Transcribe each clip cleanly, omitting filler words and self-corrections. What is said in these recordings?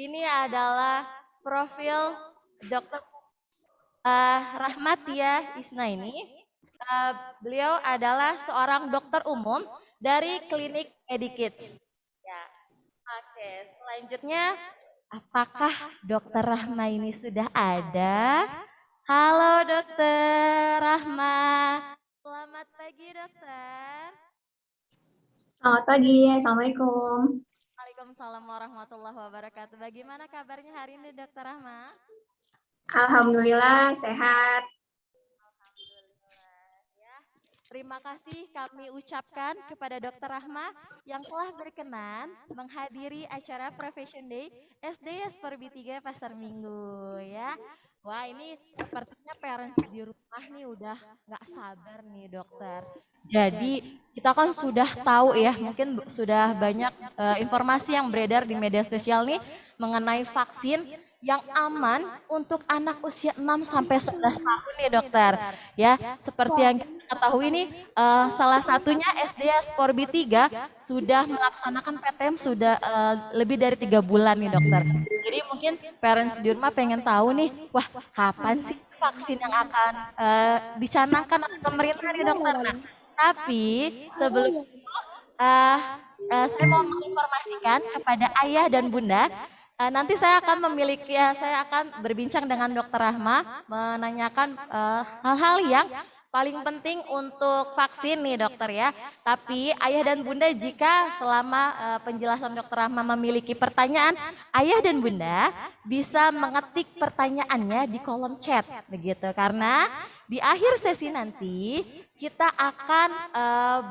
Ini adalah profil Dr. Rahmatia Isnaini. Beliau adalah seorang dokter umum dari klinik Medikids. Ya. Oke, selanjutnya apakah Dokter Rahma ini sudah ada? Halo Dokter Rahma. Selamat pagi dokter. Selamat pagi, Assalamualaikum. Waalaikumsalam warahmatullahi wabarakatuh. Bagaimana kabarnya hari ini Dokter Rahma? Alhamdulillah sehat. Terima kasih kami ucapkan kepada Dokter Rahma yang telah berkenan menghadiri acara Profession Day SDS Perbi 3 Pasar Minggu ya. Wah ini sepertinya parents di rumah nih udah nggak sabar nih dokter. Jadi kita kan sudah tahu ya, mungkin sudah banyak informasi yang beredar di media sosial nih mengenai vaksin yang aman untuk anak usia 6 sampai 11 tahun nih dokter. Ya, seperti yang kita ketahui nih salah satunya SDS Porbi 3 sudah melaksanakan PTM sudah lebih dari 3 bulan nih dokter. Jadi mungkin parents di rumah pengen tahu nih, wah kapan sih vaksin yang akan dicanangkan oleh pemerintah nih dokter. Nah, tapi sebelum itu saya mau menginformasikan kepada ayah dan bunda. Nanti saya akan saya akan berbincang dengan Dokter Rahma menanyakan hal-hal yang paling penting untuk vaksin nih dokter ya. Tapi ayah dan bunda jika selama penjelasan Dokter Rahma memiliki pertanyaan, ayah dan bunda bisa mengetik pertanyaannya di kolom chat begitu. Karena di akhir sesi nanti kita akan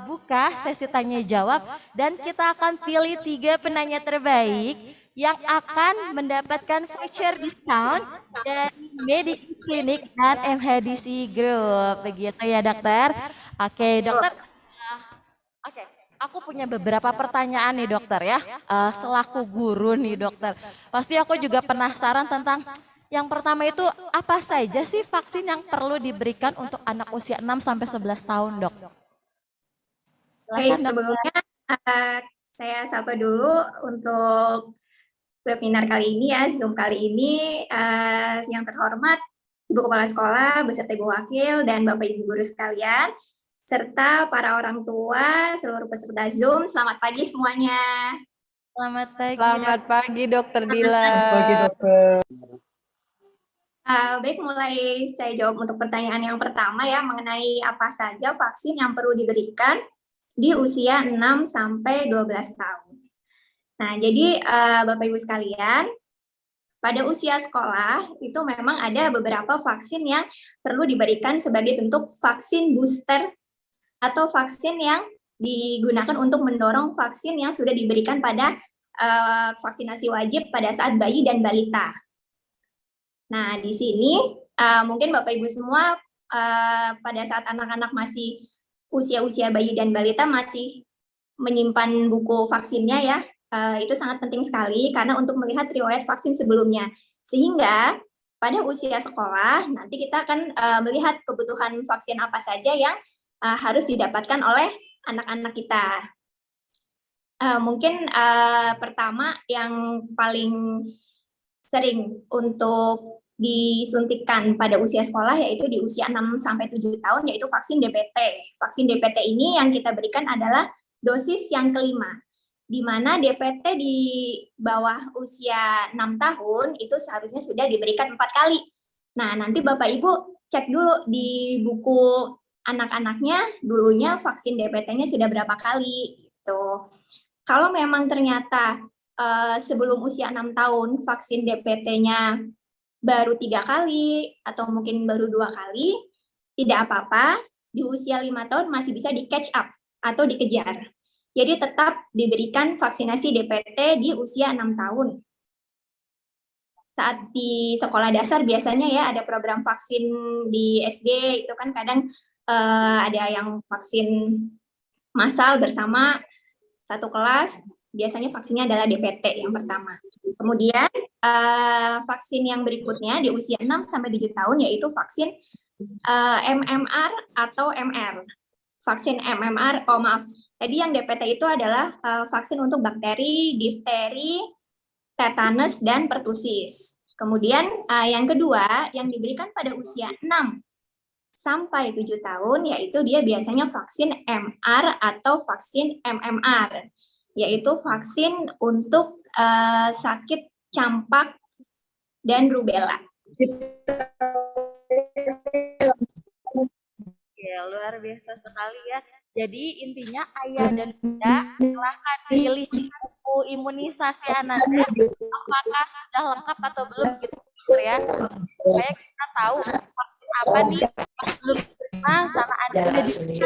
buka sesi tanya jawab dan kita akan pilih 3 penanya terbaik yang akan mendapatkan voucher discount dari Medikids Clinic dan MHDC Group. Begitu ya dokter. Oke dokter. Oke, aku punya beberapa pertanyaan nih dokter ya. Selaku guru nih dokter. Pasti aku juga penasaran tentang yang pertama itu apa saja sih vaksin yang perlu diberikan untuk anak usia 6 sampai 11 tahun, Dok? Baik, sebelumnya saya sapa dulu untuk webinar kali ini ya, Zoom kali ini. Yang terhormat Ibu Kepala Sekolah beserta Ibu Wakil dan Bapak Ibu guru sekalian, serta para orang tua, seluruh peserta Zoom, selamat pagi semuanya. Selamat pagi. Selamat pagi Dokter Dila. Selamat pagi dokter. Baik, mulai saya jawab untuk pertanyaan yang pertama ya, mengenai apa saja vaksin yang perlu diberikan di usia 6 sampai 12 tahun. Nah, jadi Bapak Ibu sekalian, pada usia sekolah itu memang ada beberapa vaksin yang perlu diberikan sebagai bentuk vaksin booster atau vaksin yang digunakan untuk mendorong vaksin yang sudah diberikan pada vaksinasi wajib pada saat bayi dan balita. Nah, di sini mungkin Bapak Ibu semua pada saat anak-anak masih usia-usia bayi dan balita masih menyimpan buku vaksinnya ya, itu sangat penting sekali karena untuk melihat riwayat vaksin sebelumnya. Sehingga pada usia sekolah nanti kita akan melihat kebutuhan vaksin apa saja yang harus didapatkan oleh anak-anak kita. Mungkin pertama yang paling sering untuk disuntikan pada usia sekolah yaitu di usia 6 sampai 7 tahun yaitu vaksin DPT. Vaksin DPT ini yang kita berikan adalah dosis yang kelima, di mana DPT di bawah usia 6 tahun itu seharusnya sudah diberikan 4 kali. Nah, nanti Bapak Ibu cek dulu di buku anak-anaknya dulunya vaksin DPT-nya sudah berapa kali gitu. Kalau memang ternyata sebelum usia 6 tahun vaksin DPT-nya baru 3 kali atau mungkin baru 2 kali, tidak apa-apa, di usia 5 tahun masih bisa di catch up atau dikejar. Jadi tetap diberikan vaksinasi DPT di usia 6 tahun. Saat di sekolah dasar biasanya ya ada program vaksin di SD, itu kan kadang ada yang vaksin massal bersama satu kelas, biasanya vaksinnya adalah DPT yang pertama. Kemudian vaksin yang berikutnya di usia 6 sampai 7 tahun yaitu vaksin MMR atau MR. Vaksin MMR, tadi yang DPT itu adalah vaksin untuk bakteri, difteri, tetanus, dan pertusis. Kemudian yang kedua yang diberikan pada usia 6 sampai 7 tahun, yaitu dia biasanya vaksin MR atau vaksin MMR, yaitu vaksin untuk sakit campak dan rubella. Ya, luar biasa sekali ya. Jadi intinya ayah dan bunda silahkan pilih buku imunisasi anaknya apakah sudah lengkap atau belum gitu ya. Supaya kita tahu vaksin apa nih yang belum diterima karena adanya di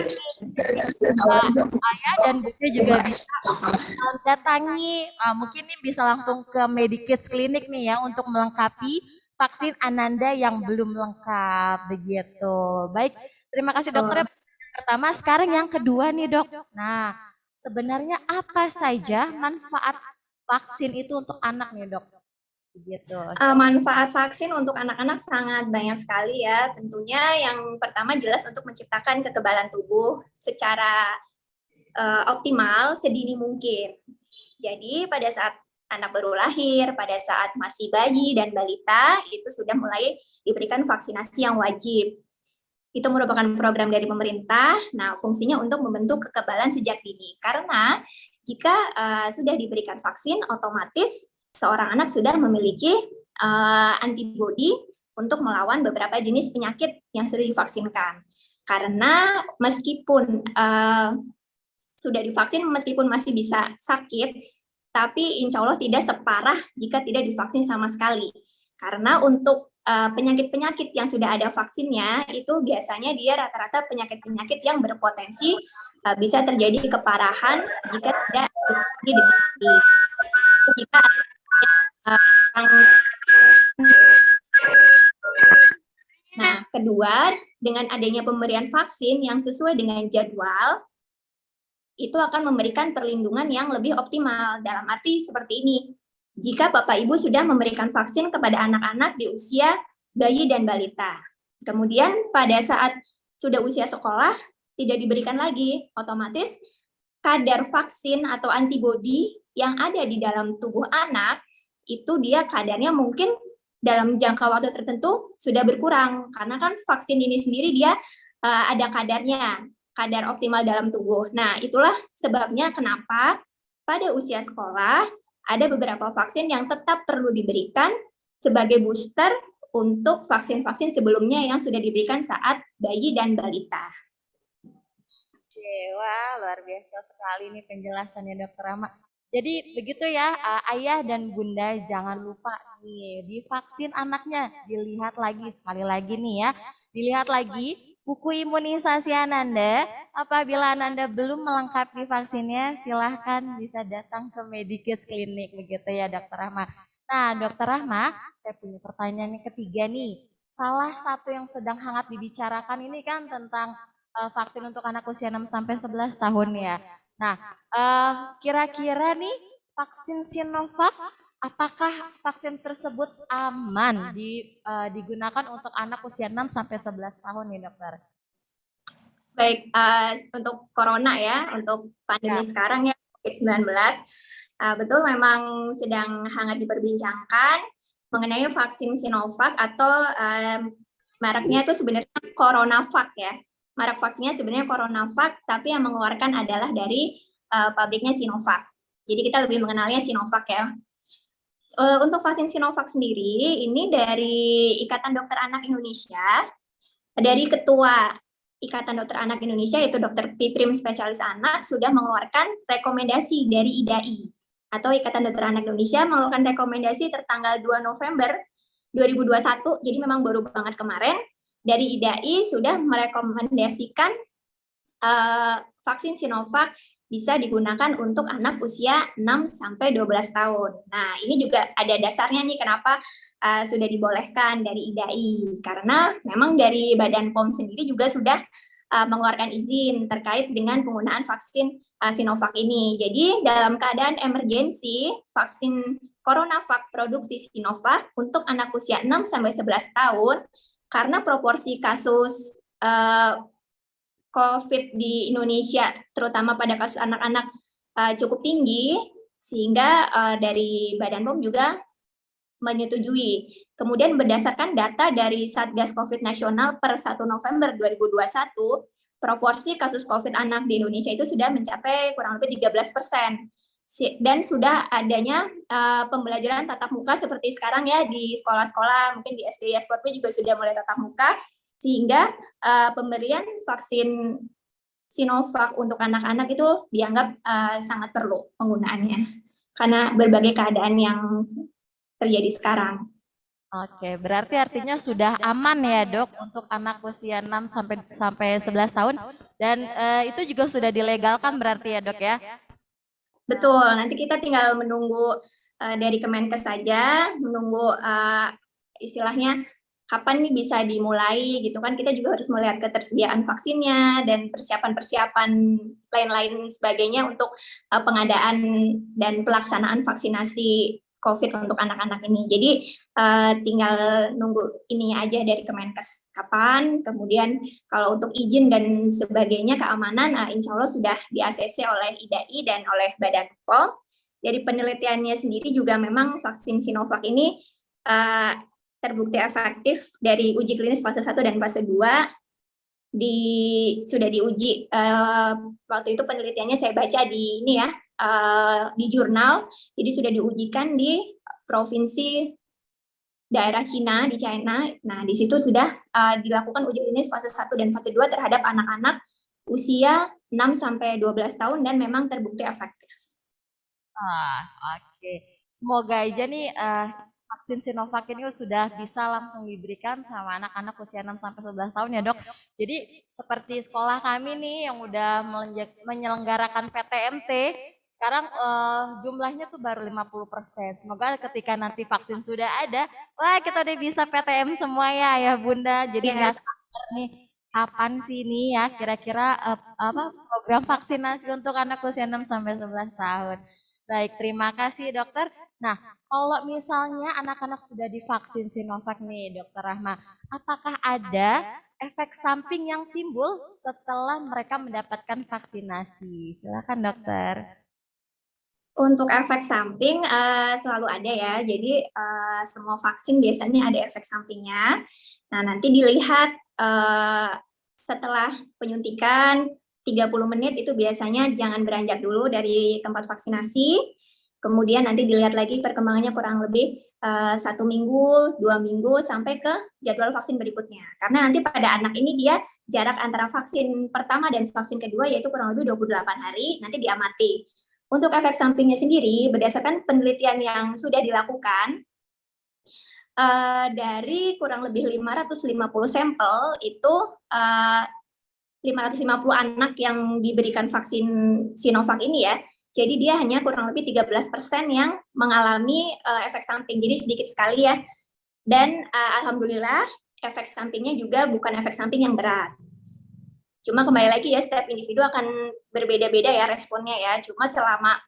ayah dan bunda juga bisa datangi mungkin nih bisa langsung ke Medikids Clinic nih ya untuk melengkapi vaksin Ananda yang belum lengkap begitu. Baik, terima kasih dokter. Pertama, sekarang yang kedua nih dok. Nah, sebenarnya apa saja manfaat vaksin itu untuk anak nih dok? Begitu. Manfaat vaksin untuk anak-anak sangat banyak sekali ya. Tentunya yang pertama jelas untuk menciptakan kekebalan tubuh secara optimal sedini mungkin. Jadi pada saat anak baru lahir, pada saat masih bayi dan balita, itu sudah mulai diberikan vaksinasi yang wajib. Itu merupakan program dari pemerintah. Nah, fungsinya untuk membentuk kekebalan sejak dini. Karena jika sudah diberikan vaksin, otomatis seorang anak sudah memiliki antibodi untuk melawan beberapa jenis penyakit yang sudah divaksinkan. Karena meskipun sudah divaksin, meskipun masih bisa sakit, tapi insya Allah tidak separah jika tidak divaksin sama sekali. Karena untuk penyakit-penyakit yang sudah ada vaksinnya, itu biasanya dia rata-rata penyakit-penyakit yang berpotensi bisa terjadi keparahan jika tidak dideteksi. Jika Nah, kedua, dengan adanya pemberian vaksin yang sesuai dengan jadwal, itu akan memberikan perlindungan yang lebih optimal. Dalam arti seperti ini, jika Bapak Ibu sudah memberikan vaksin kepada anak-anak di usia bayi dan balita, kemudian pada saat sudah usia sekolah, tidak diberikan lagi, otomatis kadar vaksin atau antibodi yang ada di dalam tubuh anak, itu dia kadarnya mungkin dalam jangka waktu tertentu sudah berkurang, karena kan vaksin ini sendiri dia ada kadarnya, kadar optimal dalam tubuh. Nah, itulah sebabnya kenapa pada usia sekolah ada beberapa vaksin yang tetap perlu diberikan sebagai booster untuk vaksin-vaksin sebelumnya yang sudah diberikan saat bayi dan balita. Oke, wah luar biasa sekali nih penjelasannya Dokter Rama. Jadi begitu ya, ayah dan bunda jangan lupa nih divaksin anaknya, dilihat lagi sekali lagi nih ya, dilihat lagi buku imunisasi Ananda. Apabila Ananda belum melengkapi vaksinnya, silahkan bisa datang ke Medikids Clinic begitu ya Dokter Rahma. Nah Dokter Rahma, saya punya pertanyaan yang ketiga nih. Salah satu yang sedang hangat dibicarakan ini kan tentang vaksin untuk anak usia 6 sampai 11 tahun ya. Nah, kira-kira nih vaksin Sinovac, apakah vaksin tersebut aman digunakan untuk anak usia 6 sampai 11 tahun nih, Dokter? Baik, untuk corona ya, untuk pandemi sekarang ya, COVID-19, betul memang sedang hangat diperbincangkan mengenai vaksin Sinovac atau mereknya itu sebenarnya CoronaVac ya. Merek vaksinnya sebenarnya CoronaVac, tapi yang mengeluarkan adalah dari pabriknya Sinovac. Jadi kita lebih mengenalnya Sinovac ya. Untuk vaksin Sinovac sendiri, ini dari Ikatan Dokter Anak Indonesia, dari Ketua Ikatan Dokter Anak Indonesia, yaitu Dr. Piprim Spesialis Anak, sudah mengeluarkan rekomendasi dari IDAI, atau Ikatan Dokter Anak Indonesia mengeluarkan rekomendasi tertanggal 2 November 2021, jadi memang baru banget kemarin, dari IDAI sudah merekomendasikan vaksin Sinovac bisa digunakan untuk anak usia 6 sampai 12 tahun. Nah, ini juga ada dasarnya nih kenapa sudah dibolehkan dari IDAI, karena memang dari Badan POM sendiri juga sudah mengeluarkan izin terkait dengan penggunaan vaksin Sinovac ini. Jadi dalam keadaan emergensi, vaksin CoronaVac produksi Sinovac untuk anak usia 6 sampai 11 tahun, karena proporsi kasus COVID di Indonesia, terutama pada kasus anak-anak cukup tinggi, Sehingga dari Badan POM juga menyetujui. Kemudian berdasarkan data dari Satgas COVID Nasional per 1 November 2021, proporsi kasus COVID anak di Indonesia itu sudah mencapai kurang lebih 13%. Dan sudah adanya pembelajaran tatap muka seperti sekarang ya di sekolah-sekolah, mungkin di SD SMP juga sudah mulai tatap muka, sehingga pemberian vaksin Sinovac untuk anak-anak itu dianggap sangat perlu penggunaannya karena berbagai keadaan yang terjadi sekarang. Oke, berarti artinya sudah aman ya dok untuk anak usia 6 sampai 11 tahun dan itu juga sudah dilegalkan berarti ya dok ya? Betul, nanti kita tinggal menunggu dari Kemenkes saja, menunggu istilahnya kapan nih bisa dimulai gitu kan. Kita juga harus melihat ketersediaan vaksinnya dan persiapan-persiapan lain-lain sebagainya untuk pengadaan dan pelaksanaan vaksinasi COVID untuk anak-anak ini. Jadi tinggal nunggu ininya aja dari Kemenkes kapan, kemudian kalau untuk izin dan sebagainya keamanan, insya Allah sudah di-ACC oleh IDAI dan oleh Badan POM. Dari penelitiannya sendiri juga memang vaksin Sinovac ini terbukti efektif dari uji klinis fase 1 dan fase 2. Sudah diuji, waktu itu penelitiannya saya baca di ini ya, di jurnal, jadi sudah diujikan di provinsi daerah Cina, di China. Nah, di situ sudah dilakukan uji klinis fase 1 dan fase 2 terhadap anak-anak usia 6 sampai 12 tahun dan memang terbukti efektif. Oke. Semoga aja nih vaksin Sinovac ini sudah bisa langsung diberikan sama anak-anak usia 6 sampai 11 tahun ya, Dok. Jadi seperti sekolah kami nih yang udah menyelenggarakan PTMT, sekarang jumlahnya tuh baru 50%. Semoga ketika nanti vaksin sudah ada, wah kita udah bisa PTM semua ya, Ayah Bunda. Jadi nggak sabar nih kapan sih ini ya kira-kira apa program vaksinasi untuk anak usia 6 sampai 11 tahun. Baik, terima kasih dokter. Nah, kalau misalnya anak-anak sudah divaksin Sinovac nih, Dokter Rahma, apakah ada efek samping yang timbul setelah mereka mendapatkan vaksinasi? Silakan dokter. Untuk efek samping selalu ada ya, jadi semua vaksin biasanya ada efek sampingnya. Nah, nanti dilihat setelah penyuntikan 30 menit itu biasanya jangan beranjak dulu dari tempat vaksinasi. Kemudian nanti dilihat lagi perkembangannya kurang lebih 1 minggu, 2 minggu sampai ke jadwal vaksin berikutnya. Karena nanti pada anak ini dia jarak antara vaksin pertama dan vaksin kedua yaitu kurang lebih 28 hari, nanti diamati. Untuk efek sampingnya sendiri, berdasarkan penelitian yang sudah dilakukan, dari kurang lebih 550 sampel itu 550 anak yang diberikan vaksin Sinovac ini ya, jadi dia hanya kurang lebih 13% yang mengalami efek samping, jadi sedikit sekali ya. Dan alhamdulillah efek sampingnya juga bukan efek samping yang berat. Cuma kembali lagi ya, setiap individu akan berbeda-beda ya responnya ya. Cuma selama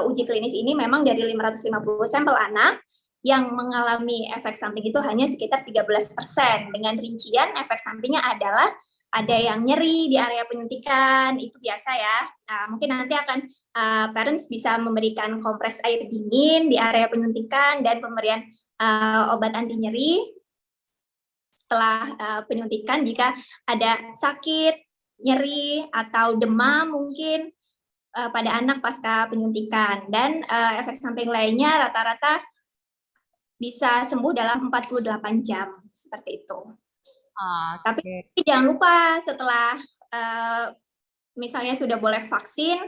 uji klinis ini memang dari 550 sampel anak yang mengalami efek samping itu hanya sekitar 13%. Dengan rincian efek sampingnya adalah ada yang nyeri di area penyuntikan, itu biasa ya. Nah, mungkin nanti akan parents bisa memberikan kompres air dingin di area penyuntikan dan pemberian obat anti nyeri setelah penyuntikan jika ada sakit, nyeri, atau demam mungkin pada anak pasca penyuntikan. Dan efek samping lainnya rata-rata bisa sembuh dalam 48 jam, seperti itu. Tapi jangan lupa setelah misalnya sudah boleh vaksin,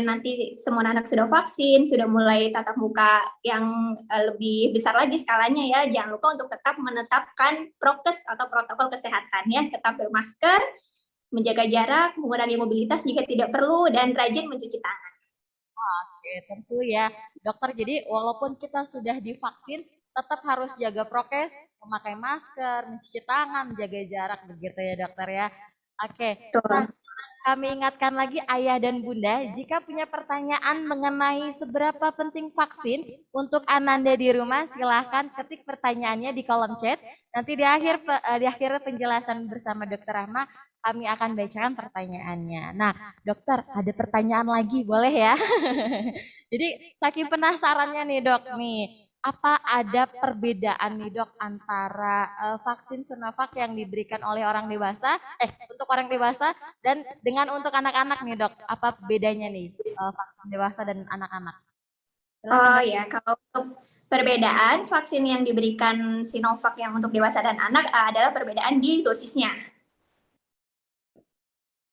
nanti semua anak sudah vaksin, sudah mulai tatap muka yang lebih besar lagi skalanya ya, jangan lupa untuk tetap menetapkan prokes atau protokol kesehatan ya, tetap bermasker, menjaga jarak, mengurangi mobilitas jika tidak perlu, dan rajin mencuci tangan. Oke, tentu ya dokter. Jadi walaupun kita sudah divaksin, tetap harus jaga prokes, memakai masker, mencuci tangan, menjaga jarak begitu ya dokter ya. Oke, nah, kami ingatkan lagi ayah dan bunda, jika punya pertanyaan mengenai seberapa penting vaksin untuk Ananda di rumah, silahkan ketik pertanyaannya di kolom chat. Nanti di akhir penjelasan bersama Dokter Rahma kami akan bacakan pertanyaannya. Nah, dokter, ada pertanyaan lagi, boleh ya? Jadi, saking penasarannya nih dok, nih, apa ada perbedaan nih dok antara vaksin Sinovac yang diberikan oleh orang dewasa, untuk orang dewasa dan dengan untuk anak-anak nih dok, apa bedanya nih vaksin dewasa dan anak-anak? Silakan Oh dok. ya, kalau untuk perbedaan vaksin yang diberikan Sinovac yang untuk dewasa dan anak adalah perbedaan di dosisnya,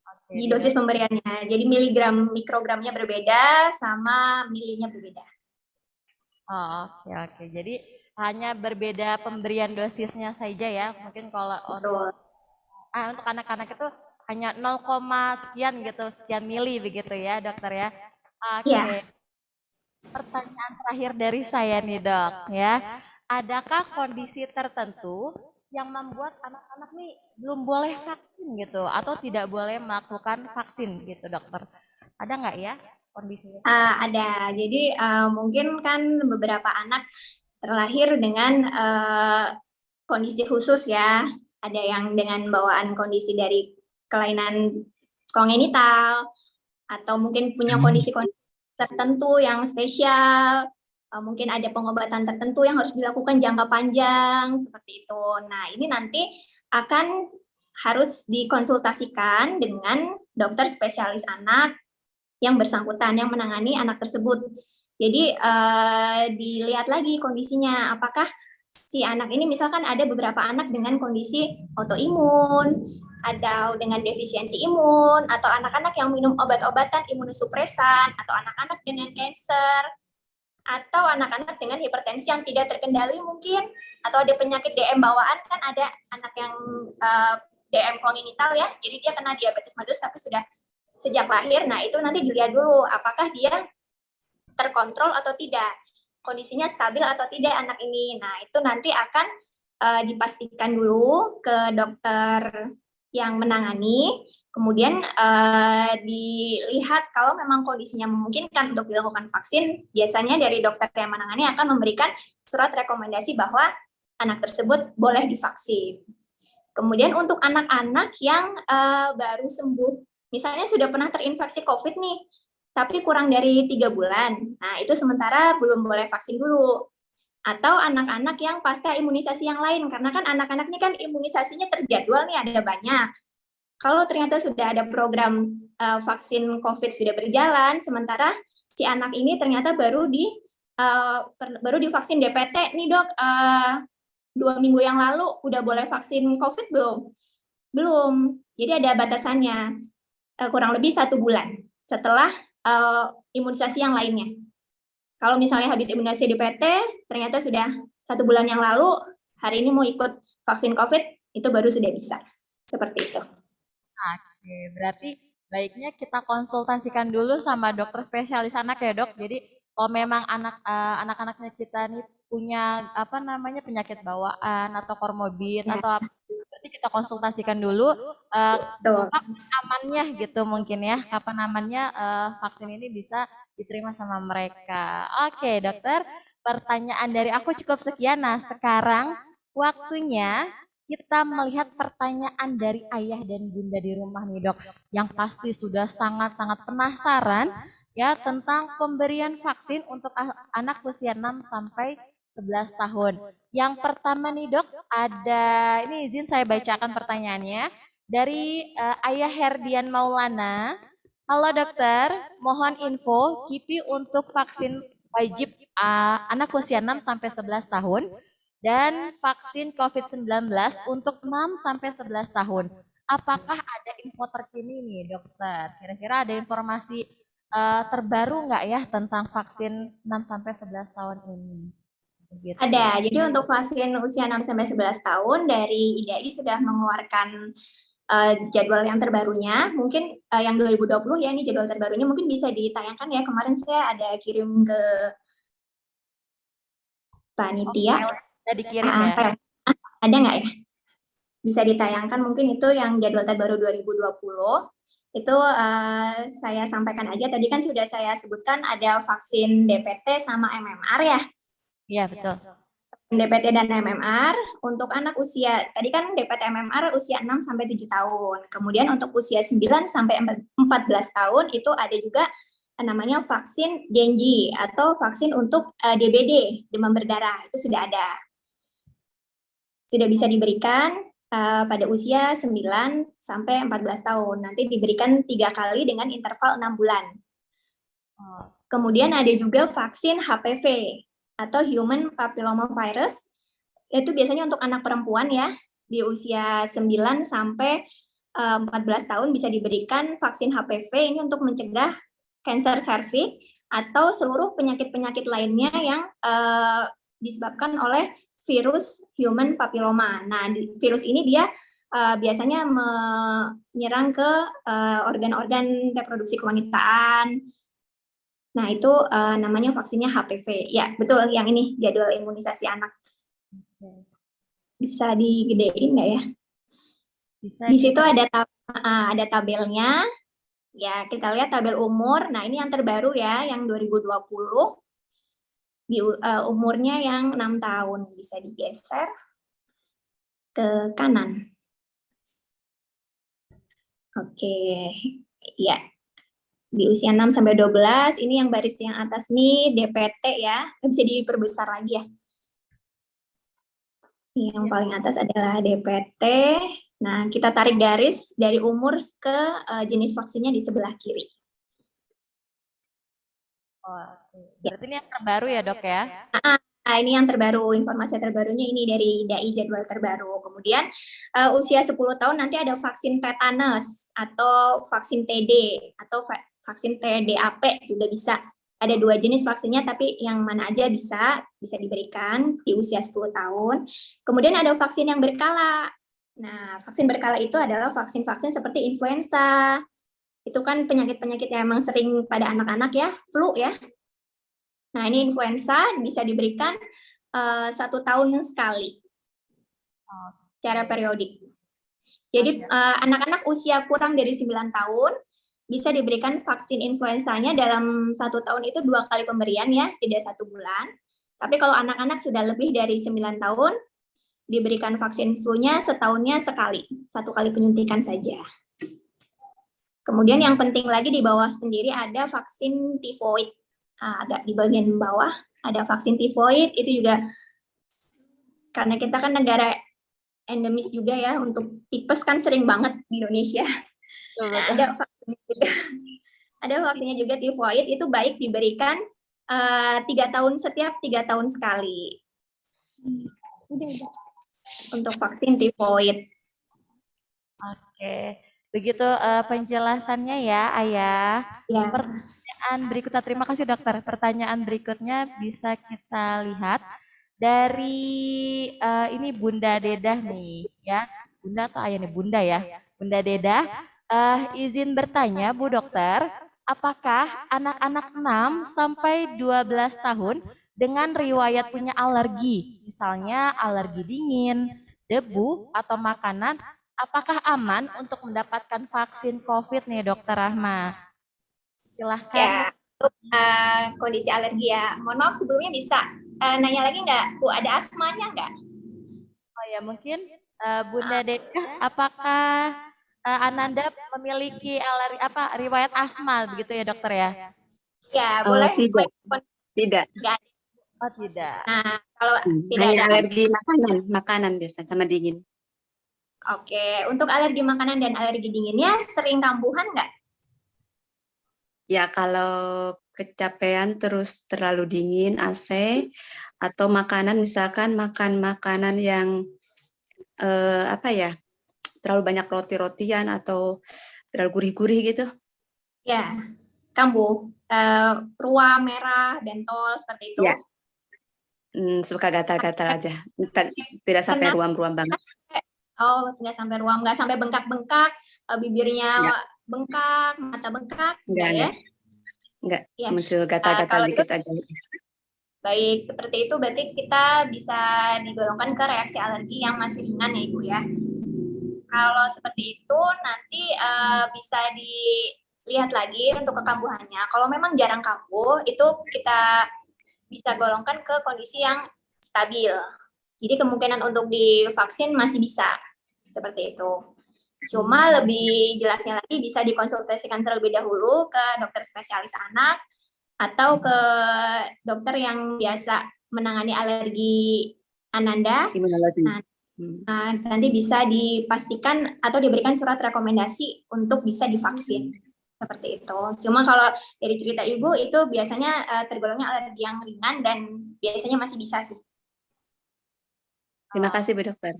Oke, di di dosis dok. pemberiannya. Jadi miligram mikrogramnya berbeda sama milinya berbeda. Oh, oke oke. Jadi hanya berbeda pemberian dosisnya saja ya. Mungkin kalau Betul. untuk anak-anak itu hanya 0, sekian gitu, sekian mili begitu ya, dokter ya. Oke, Iya. pertanyaan terakhir dari saya nih, Dok, ya. Adakah kondisi tertentu yang membuat anak-anak nih belum boleh vaksin gitu atau tidak boleh melakukan vaksin gitu, dokter? Ada nggak ya kondisinya? Ada. Jadi mungkin kan beberapa anak terlahir dengan kondisi khusus ya. Ada yang dengan bawaan kondisi dari kelainan kongenital atau mungkin punya kondisi-kondisi tertentu yang spesial. Mungkin ada pengobatan tertentu yang harus dilakukan jangka panjang seperti itu. Nah, ini nanti akan harus dikonsultasikan dengan dokter spesialis anak yang bersangkutan yang menangani anak tersebut. Jadi dilihat lagi kondisinya, apakah si anak ini misalkan ada beberapa anak dengan kondisi autoimun, ada dengan defisiensi imun, atau anak-anak yang minum obat-obatan imunosupresan, atau anak-anak dengan kanker, atau anak-anak dengan hipertensi yang tidak terkendali mungkin, atau ada penyakit DM bawaan, kan ada anak yang DM kongenital ya, jadi dia kena diabetes mellitus tapi sudah sejak lahir. Nah, itu nanti dilihat dulu apakah dia terkontrol atau tidak, kondisinya stabil atau tidak anak ini. Nah, itu nanti akan dipastikan dulu ke dokter yang menangani, kemudian dilihat kalau memang kondisinya memungkinkan untuk dilakukan vaksin, biasanya dari dokter yang menangani akan memberikan surat rekomendasi bahwa anak tersebut boleh divaksin. Kemudian untuk anak-anak yang baru sembuh, misalnya sudah pernah terinfeksi COVID nih, tapi kurang dari 3 bulan. Nah, itu sementara belum boleh vaksin dulu. Atau anak-anak yang pasca imunisasi yang lain, karena kan anak-anak ini kan imunisasinya terjadwal nih, ada banyak. Kalau ternyata sudah ada program vaksin COVID sudah berjalan, sementara si anak ini ternyata baru divaksin DPT nih dok, 2 minggu yang lalu, udah boleh vaksin COVID belum? Belum. Jadi ada batasannya, kurang lebih 1 bulan setelah imunisasi yang lainnya. Kalau misalnya habis imunisasi DPT, ternyata sudah 1 bulan yang lalu, hari ini mau ikut vaksin COVID, itu baru sudah bisa. Seperti itu. Oke, berarti baiknya kita konsultasikan dulu sama dokter spesialis anak ya dok. Jadi kalau memang anak-anaknya kita nih punya apa namanya penyakit bawaan atau komorbid Ya. atau apa, berarti kita konsultasikan dulu Betul. kapan amannya gitu mungkin ya, kapan amannya vaksin ini bisa diterima sama mereka. Oke dokter, pertanyaan dari aku cukup sekian. Nah sekarang waktunya kita melihat pertanyaan dari ayah dan bunda di rumah nih dok, yang pasti sudah sangat-sangat penasaran ya tentang pemberian vaksin untuk anak usia 6 sampai 11 tahun. Yang pertama nih dok, ada, ini izin saya bacakan pertanyaannya, dari Ayah Herdian Maulana. Halo dokter, mohon info KIPI untuk vaksin wajib anak usia 6 sampai 11 tahun dan vaksin COVID-19 untuk 6 sampai 11 tahun. Apakah ada info terkini nih dokter? Kira-kira ada informasi terbaru nggak ya tentang vaksin 6 sampai 11 tahun ini? Begitu. Ada. Jadi untuk vaksin usia 6 sampai 11 tahun dari IDAI sudah mengeluarkan jadwal yang terbarunya. Mungkin yang 2020 ya, ini jadwal terbarunya mungkin bisa ditayangkan ya. Kemarin saya ada kirim ke panitia. Bisa dikirim ya. Ada nggak ya? Bisa ditayangkan mungkin itu yang jadwal terbaru 2020. Itu saya sampaikan aja. Tadi kan sudah saya sebutkan ada vaksin DPT sama MMR ya. Iya betul. DPT dan MMR untuk anak usia, tadi kan DPT MMR usia 6 sampai 7 tahun. Kemudian untuk usia 9 sampai 14 tahun itu ada juga namanya vaksin Dengue atau vaksin untuk DBD, demam berdarah. Itu sudah ada. Sudah bisa diberikan pada usia 9 sampai 14 tahun. Nanti diberikan 3 kali dengan interval 6 bulan. Kemudian ada juga vaksin HPV atau Human Papilloma Virus. Itu biasanya untuk anak perempuan ya, di usia 9 sampai 14 tahun bisa diberikan vaksin HPV ini untuk mencegah kanker serviks atau seluruh penyakit-penyakit lainnya yang disebabkan oleh virus human papilloma. Nah, virus ini dia biasanya menyerang ke organ-organ reproduksi kewanitaan. Nah, itu namanya vaksinnya HPV. Ya, betul, yang ini jadwal imunisasi anak. Bisa digedein nggak ya? Bisa. Di situ ada tabelnya. Ya, kita lihat tabel umur. Nah, ini yang terbaru ya, yang 2020. Di umurnya yang 6 tahun. Bisa digeser ke kanan. Oke. Ya. Di usia 6 sampai 12, ini yang baris yang atas nih DPT ya. Bisa diperbesar lagi ya. Yang paling atas adalah DPT. Nah, kita tarik garis dari umur ke jenis vaksinnya di sebelah kiri. Oh, berarti ini yang terbaru ya dok ya? Nah, ini yang terbaru, informasi terbarunya ini dari DAI jadwal terbaru. Kemudian usia 10 tahun nanti ada vaksin tetanus atau vaksin TD atau vaksin TDAP juga bisa. Ada 2 jenis vaksinnya, tapi yang mana aja bisa diberikan di usia 10 tahun. Kemudian ada vaksin yang berkala. Nah, vaksin berkala itu adalah vaksin-vaksin seperti influenza. Itu kan penyakit-penyakit yang emang sering pada anak-anak ya, flu ya. Nah, ini influenza bisa diberikan 1 tahun sekali, secara periodik. Jadi anak-anak usia kurang dari 9 tahun bisa diberikan vaksin influenzanya dalam 1 tahun itu 2 kali pemberian ya, tidak 1 bulan. Tapi kalau anak-anak sudah lebih dari 9 tahun, diberikan vaksin flu-nya setahunnya sekali, 1 kali penyuntikan saja. Kemudian yang penting lagi di bawah sendiri ada vaksin tifoid. Agak di bagian bawah ada vaksin tifoid, itu juga karena kita kan negara endemis juga ya, untuk tipes kan sering banget di Indonesia. Nah, ada vaksinnya juga tifoid, itu baik diberikan 3 tahun, setiap 3 tahun sekali. Untuk vaksin tifoid. Oke, begitu penjelasannya ya Ayah. Ya. Pertanyaan berikutnya, terima kasih dokter. Pertanyaan berikutnya bisa kita lihat dari ini Bunda Dedah nih ya. Bunda atau Ayah nih? Bunda ya. Bunda Dedah, izin bertanya Bu Dokter, apakah anak-anak 6 sampai 12 tahun dengan riwayat punya alergi, misalnya alergi dingin, debu, atau makanan, apakah aman untuk mendapatkan vaksin COVID nih Dokter Rahma? Silahkan. Ya, untuk kondisi alergi ya. Mohon maaf sebelumnya bisa nanya lagi nggak, Bu, ada asmanya nggak? Oh ya, mungkin Bunda Deka, apakah Ananda memiliki riwayat asma begitu ya dokter ya? Ya, boleh. Tidak. Oh tidak. Nah, kalau tidak hanya ada alergi makanan biasa sama dingin. Oke, untuk alergi makanan dan alergi dinginnya sering kambuhan nggak? Ya, kalau kecapean terus terlalu dingin, AC, atau makanan misalkan makan makanan yang terlalu banyak roti-rotian atau terlalu gurih-gurih gitu. Ya, kambuh. Ruam, merah, bentol, seperti itu. Ya. Suka gatal-gatal aja. Tidak sampai ruam-ruam banget. Oh, nggak sampai ruam, nggak sampai bengkak-bengkak, bibirnya bengkak, mata bengkak, enggak. Ya. Muncul gatal-gatal dikit aja. Baik, seperti itu berarti kita bisa digolongkan ke reaksi alergi yang masih ringan ya Ibu ya. Kalau seperti itu nanti bisa dilihat lagi untuk kekambuhannya. Kalau memang jarang kambuh, itu kita bisa golongkan ke kondisi yang stabil. Jadi kemungkinan untuk divaksin masih bisa seperti itu. Cuma lebih jelasnya lagi bisa dikonsultasikan terlebih dahulu ke dokter spesialis anak atau ke dokter yang biasa menangani alergi Ananda. Imunologi. Nanti bisa dipastikan atau diberikan surat rekomendasi untuk bisa divaksin. Seperti itu. Cuma kalau dari cerita Ibu itu biasanya tergolongnya alergi yang ringan dan biasanya masih bisa sih. Terima kasih Bu Dokter.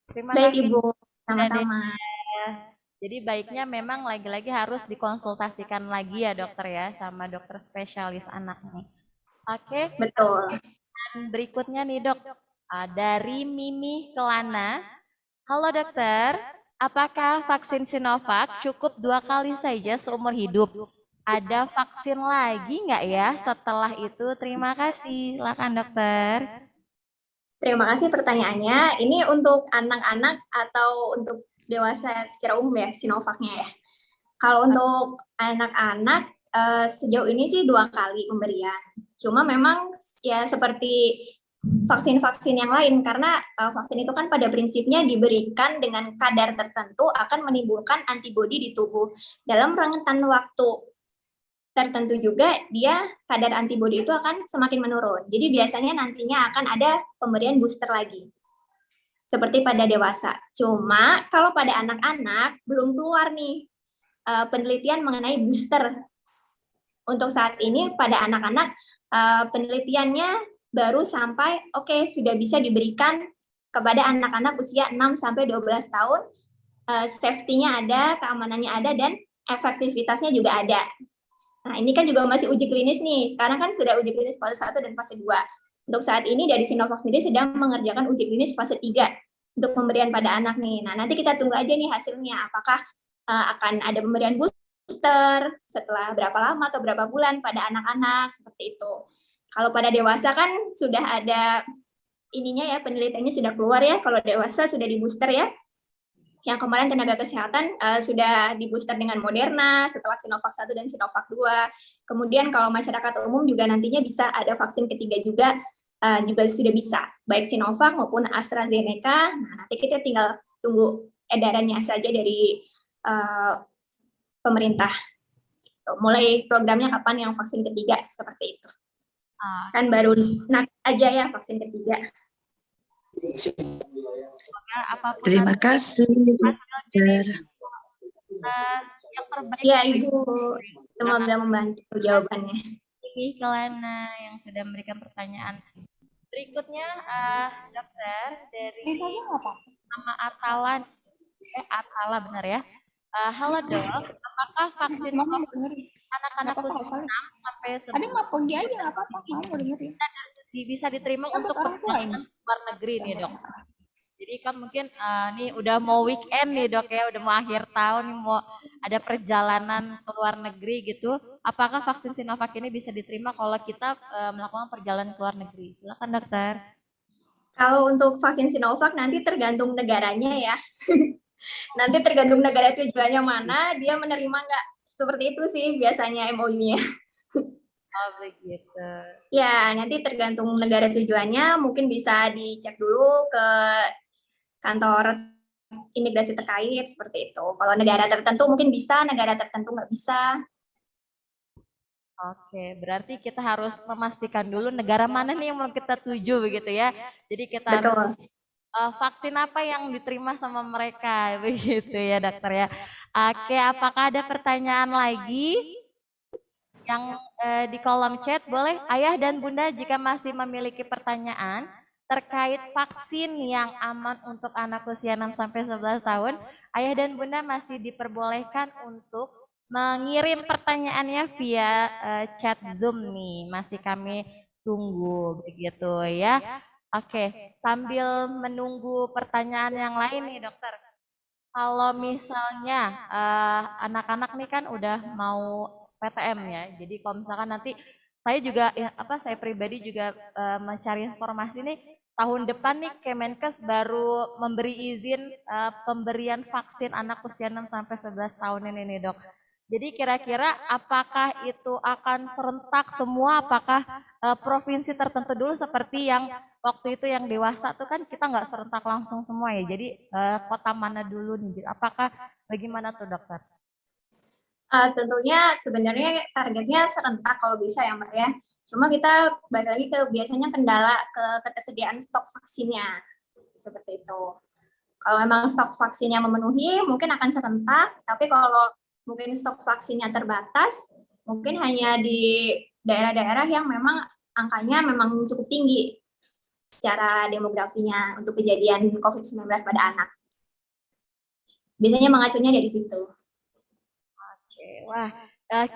Terima Baik kasih. Ibu, sama-sama. Jadi baiknya memang lagi-lagi harus dikonsultasikan lagi ya dokter ya sama dokter spesialis anak nih. Oke. Betul. Dan berikutnya nih dok, dari Mimi Kelana. Halo dokter, apakah vaksin Sinovac cukup 2 kali saja seumur hidup? Ada vaksin lagi nggak ya setelah itu? Terima kasih. Silakan dokter. Terima kasih pertanyaannya. Ini untuk anak-anak atau untuk dewasa secara umum ya, Sinovacnya ya. Kalau untuk anak-anak sejauh ini sih 2 kali pemberian. Cuma memang ya seperti vaksin-vaksin yang lain karena vaksin itu kan pada prinsipnya diberikan dengan kadar tertentu akan menimbulkan antibodi di tubuh. Dalam rentan waktu tertentu juga dia kadar antibodi itu akan semakin menurun. Jadi biasanya nantinya akan ada pemberian booster lagi. Seperti pada dewasa. Cuma kalau pada anak-anak belum keluar nih penelitian mengenai booster. Untuk saat ini pada anak-anak penelitiannya baru sampai sudah bisa diberikan kepada anak-anak usia 6 sampai 12 tahun. Safety-nya ada, keamanannya ada dan efektivitasnya juga ada. Nah, ini kan juga masih uji klinis nih. Sekarang kan sudah uji klinis fase 1 dan fase 2. Untuk saat ini dari Sinovac sendiri sedang mengerjakan uji klinis fase 3 untuk pemberian pada anak nih. Nah, nanti kita tunggu aja nih hasilnya. Apakah akan ada pemberian booster setelah berapa lama atau berapa bulan pada anak-anak, seperti itu. Kalau pada dewasa kan sudah ada ininya ya, penelitiannya sudah keluar ya, kalau dewasa sudah di booster ya. Yang kemarin tenaga kesehatan sudah di booster dengan Moderna setelah Sinovac 1 dan Sinovac 2. Kemudian kalau masyarakat umum juga nantinya bisa ada vaksin ketiga juga sudah bisa, baik Sinovac maupun AstraZeneca. Nah, nanti kita tinggal tunggu edarannya saja dari pemerintah. Mulai programnya kapan yang vaksin ketiga, seperti itu. Kan baru aja ya vaksin ketiga. Terima kasih dokter. Yang terbaik ya Ibu, semoga membantu jawabannya. Ini Kelana yang sudah memberikan pertanyaan. Berikutnya dokter dari nama Atala benar ya. Halo dok, apakah vaksin anak-anak usia 6 sampai 11 bisa diterima untuk perjalanan ke luar negeri nih dok? Jadi kan mungkin nih udah mau weekend nih dok ya, udah mau akhir tahun nih, mau ada perjalanan ke luar negeri gitu. Apakah vaksin Sinovac ini bisa diterima kalau kita melakukan perjalanan ke luar negeri? Silakan dokter. Kalau untuk vaksin Sinovac nanti tergantung negaranya ya. Nanti tergantung negara tujuannya mana, dia menerima nggak. Seperti itu sih biasanya MOU-nya. Oh begitu. Ya, nanti tergantung negara tujuannya, mungkin bisa dicek dulu ke kantor imigrasi terkait, seperti itu. Kalau negara tertentu mungkin bisa, negara tertentu nggak bisa. Oke, berarti kita harus memastikan dulu negara mana nih yang mau kita tuju begitu ya. Jadi kita harus vaksin apa yang diterima sama mereka begitu ya dokter ya. Oke, apakah ada pertanyaan lagi yang di kolom chat? Boleh ayah dan bunda jika masih memiliki pertanyaan terkait vaksin yang aman untuk anak usia 6 sampai 11 tahun, ayah dan bunda masih diperbolehkan untuk mengirim pertanyaannya via chat Zoom nih. Masih kami tunggu begitu ya. Oke, sambil menunggu pertanyaan yang lain nih dokter. Kalau misalnya anak-anak nih kan udah mau PTM ya. Jadi kalau misalkan nanti saya juga saya pribadi juga mencari informasi nih tahun depan nih Kemenkes baru memberi izin pemberian vaksin anak usia 6 sampai 11 tahun ini nih, Dok. Jadi kira-kira apakah itu akan serentak semua, apakah provinsi tertentu dulu seperti yang waktu itu yang dewasa tuh kan kita nggak serentak langsung semua ya. Jadi kota mana dulu nih? Apakah bagaimana tuh dokter? Tentunya sebenarnya targetnya serentak kalau bisa ya Mbak ya. Cuma kita balik lagi ke biasanya kendala ke ketersediaan stok vaksinnya. Seperti itu. Kalau memang stok vaksinnya memenuhi, mungkin akan serentak. Tapi kalau mungkin stok vaksinnya terbatas, mungkin hanya di daerah-daerah yang memang angkanya memang cukup tinggi secara demografinya untuk kejadian COVID-19 pada anak. Biasanya mengacunya dari situ. Wah,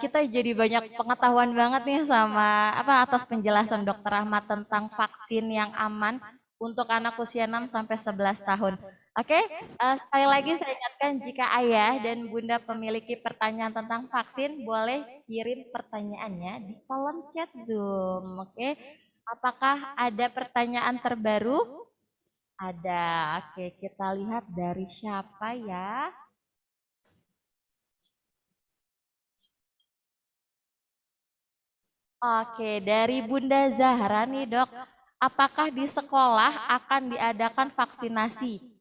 kita jadi banyak pengetahuan banget nih sama atas penjelasan Dokter Ahmad tentang vaksin yang aman untuk anak usia 6 sampai 11 tahun. Oke, sekali lagi saya ingatkan jika ayah dan bunda memiliki pertanyaan tentang vaksin, boleh kirim pertanyaannya di kolom chat Zoom. Oke, apakah ada pertanyaan terbaru? Ada. Oke, kita lihat dari siapa ya? Oke, dari Bunda Zahra nih dok, apakah di sekolah akan diadakan vaksinasi?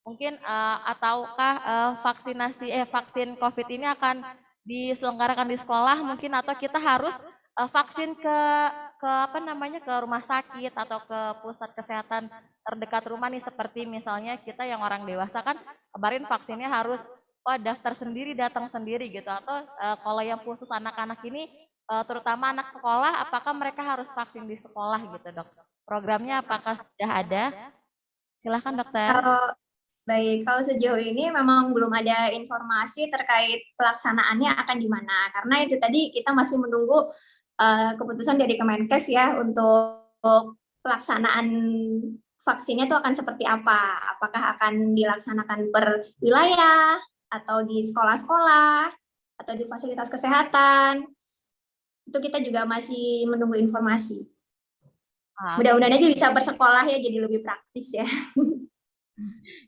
Mungkin ataukah vaksin COVID ini akan diselenggarakan di sekolah mungkin atau kita harus vaksin ke rumah sakit atau ke pusat kesehatan terdekat rumah nih seperti misalnya kita yang orang dewasa kan kemarin vaksinnya harus daftar sendiri datang sendiri gitu atau kalau yang khusus anak-anak ini terutama anak sekolah, apakah mereka harus vaksin di sekolah gitu dok? Programnya apakah sudah ada? Silahkan dokter. Baik, kalau sejauh ini memang belum ada informasi terkait pelaksanaannya akan di mana. Karena itu tadi kita masih menunggu keputusan dari Kemenkes ya untuk pelaksanaan vaksinnya itu akan seperti apa. Apakah akan dilaksanakan per wilayah, atau di sekolah-sekolah, atau di fasilitas kesehatan. Itu kita juga masih menunggu informasi. Mudah-mudahan aja bisa bersekolah ya, jadi lebih praktis ya.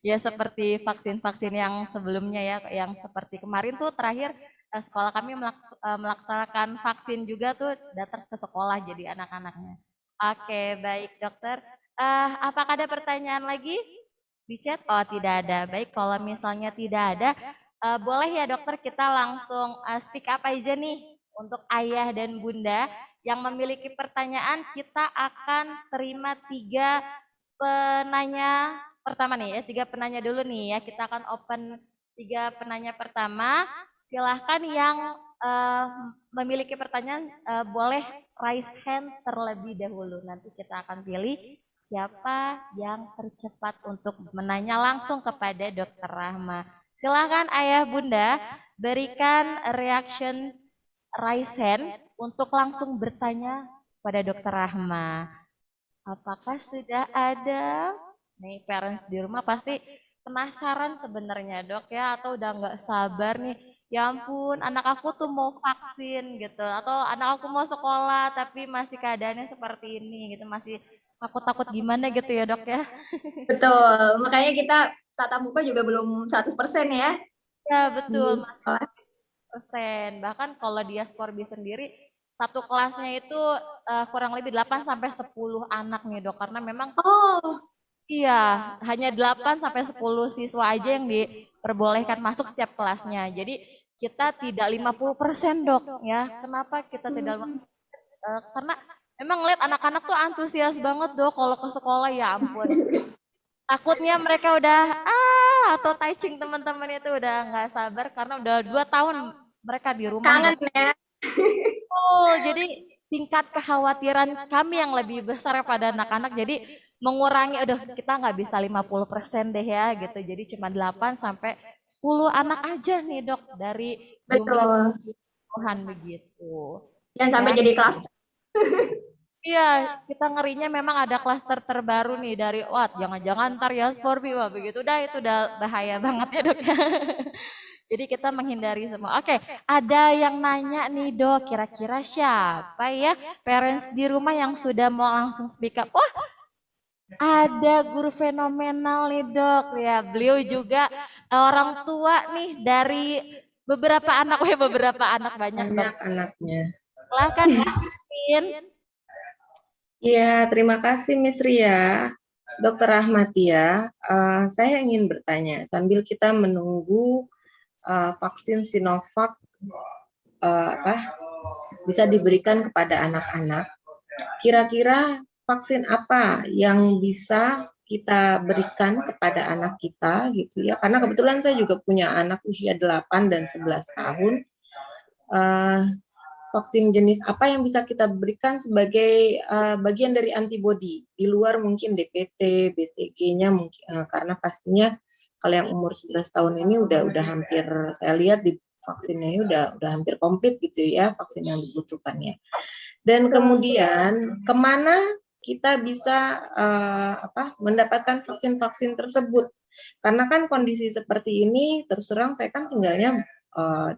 Ya seperti vaksin-vaksin yang sebelumnya ya, yang seperti kemarin tuh terakhir sekolah kami melaksanakan vaksin juga tuh datang ke sekolah jadi anak-anaknya. Oke, baik dokter. Apakah ada pertanyaan lagi di chat? Oh tidak ada. Baik, kalau misalnya tidak ada, boleh ya dokter kita langsung speak up aja nih untuk ayah dan bunda yang memiliki pertanyaan. Kita akan terima 3 penanya pertama nih ya, 3 penanya dulu nih ya. Kita akan open 3 penanya pertama. Silahkan yang memiliki pertanyaan boleh raise hand terlebih dahulu. Nanti kita akan pilih siapa yang tercepat untuk menanya langsung kepada Dokter Rahma. Silahkan ayah bunda berikan reaction raise hand untuk langsung bertanya pada Dokter Rahma. Apakah sudah ada? Nih parents di rumah pasti penasaran sebenarnya dok ya, atau udah nggak sabar nih. Ya ampun, anak aku tuh mau vaksin gitu, atau anak aku mau sekolah tapi masih keadaannya seperti ini gitu, masih takut-takut gimana gitu ya dok ya. Betul, makanya kita tatap muka juga belum 100% ya. Ya betul, masih 100%. Bahkan kalau dia Skorbi sendiri, satu kelasnya itu kurang lebih 8 sampai 10 anak nih dok, karena memang iya, hanya 8 sampai 10 siswa aja yang diperbolehkan masuk setiap kelasnya. Jadi kita tidak 50% dok ya. Kenapa kita tidak karena memang lihat anak-anak tuh antusias banget dok kalau ke sekolah ya ampun. Takutnya mereka udah atau touching teman-teman itu udah nggak sabar karena udah 2 tahun mereka di rumah. Kangen ya. Jadi tingkat kekhawatiran kami yang lebih besar pada anak-anak, jadi mengurangi, kita nggak bisa 50% deh ya gitu, jadi cuma 8 sampai 10 anak aja nih dok dari jumlah Tuhan begitu. Jangan sampai jadi klaster. Iya, kita ngerinya memang ada klaster terbaru nih dari jangan-jangan ntar ya Scorpio begitu, itu udah bahaya banget ya dok. Jadi kita menghindari semua. Oke, ada yang nanya nih dok, kira-kira siapa ya parents di rumah yang sudah mau langsung speak up? Wah, ada guru fenomenal nih dok ya. Beliau juga orang tua nih dari beberapa anak, banyak anaknya. Silahkan Mimin. Iya, terima kasih Miss Ria. Dokter Rahmatia, saya ingin bertanya sambil kita menunggu vaksin Sinovac apa bisa diberikan kepada anak-anak. Kira-kira vaksin apa yang bisa kita berikan kepada anak kita gitu ya? Karena kebetulan saya juga punya anak usia 8 dan 11 tahun. Eh, vaksin jenis apa yang bisa kita berikan sebagai bagian dari antibodi di luar mungkin DPT, BCG-nya mungkin karena pastinya kalau yang umur 11 tahun ini udah hampir saya lihat di vaksinnya ini udah hampir komplit gitu ya vaksin yang dibutuhkannya. Dan kemudian kemana kita bisa mendapatkan vaksin-vaksin tersebut? Karena kan kondisi seperti ini, terus terang saya kan tinggalnya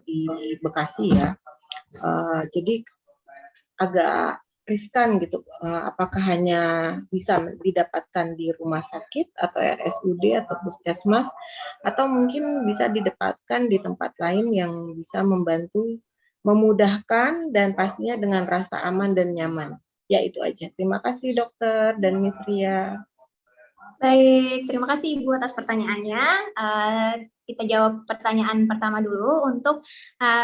di Bekasi ya. Jadi agak riskan gitu. Apakah hanya bisa didapatkan di rumah sakit atau RSUD atau puskesmas, atau mungkin bisa didapatkan di tempat lain yang bisa membantu, memudahkan, dan pastinya dengan rasa aman dan nyaman. Ya itu aja. Terima kasih dokter dan Miss Ria. Baik, terima kasih Ibu atas pertanyaannya. Kita jawab pertanyaan pertama dulu untuk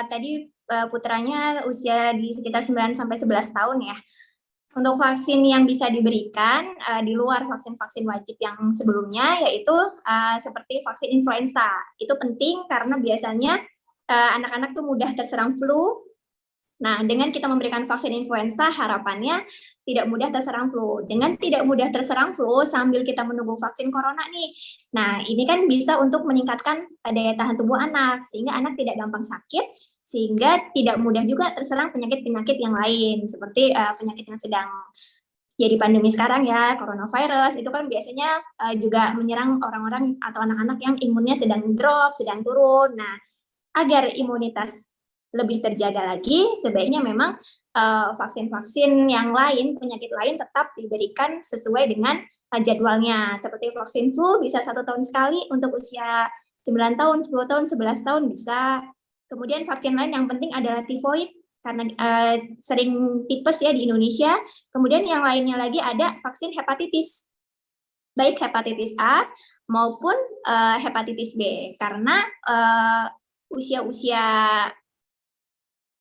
tadi putranya usia di sekitar 9 sampai 11 tahun ya. Untuk vaksin yang bisa diberikan di luar vaksin-vaksin wajib yang sebelumnya yaitu seperti vaksin influenza. Itu penting karena biasanya anak-anak tuh mudah terserang flu. Nah, dengan kita memberikan vaksin influenza, harapannya tidak mudah terserang flu. Dengan tidak mudah terserang flu sambil kita menunggu vaksin corona nih. Nah, ini kan bisa untuk meningkatkan daya tahan tubuh anak, sehingga anak tidak gampang sakit, sehingga tidak mudah juga terserang penyakit-penyakit yang lain, seperti penyakit yang sedang jadi pandemi sekarang ya, coronavirus, itu kan biasanya juga menyerang orang-orang atau anak-anak yang imunnya sedang drop, sedang turun. Nah, agar imunitas lebih terjaga lagi, sebaiknya memang vaksin-vaksin yang lain, penyakit lain tetap diberikan sesuai dengan jadwalnya. Seperti vaksin flu bisa 1 tahun sekali untuk usia 9 tahun, 10 tahun, 11 tahun bisa. Kemudian vaksin lain yang penting adalah tifoid, karena sering tipes ya di Indonesia. Kemudian yang lainnya lagi ada vaksin hepatitis, baik hepatitis A maupun hepatitis B, karena usia-usia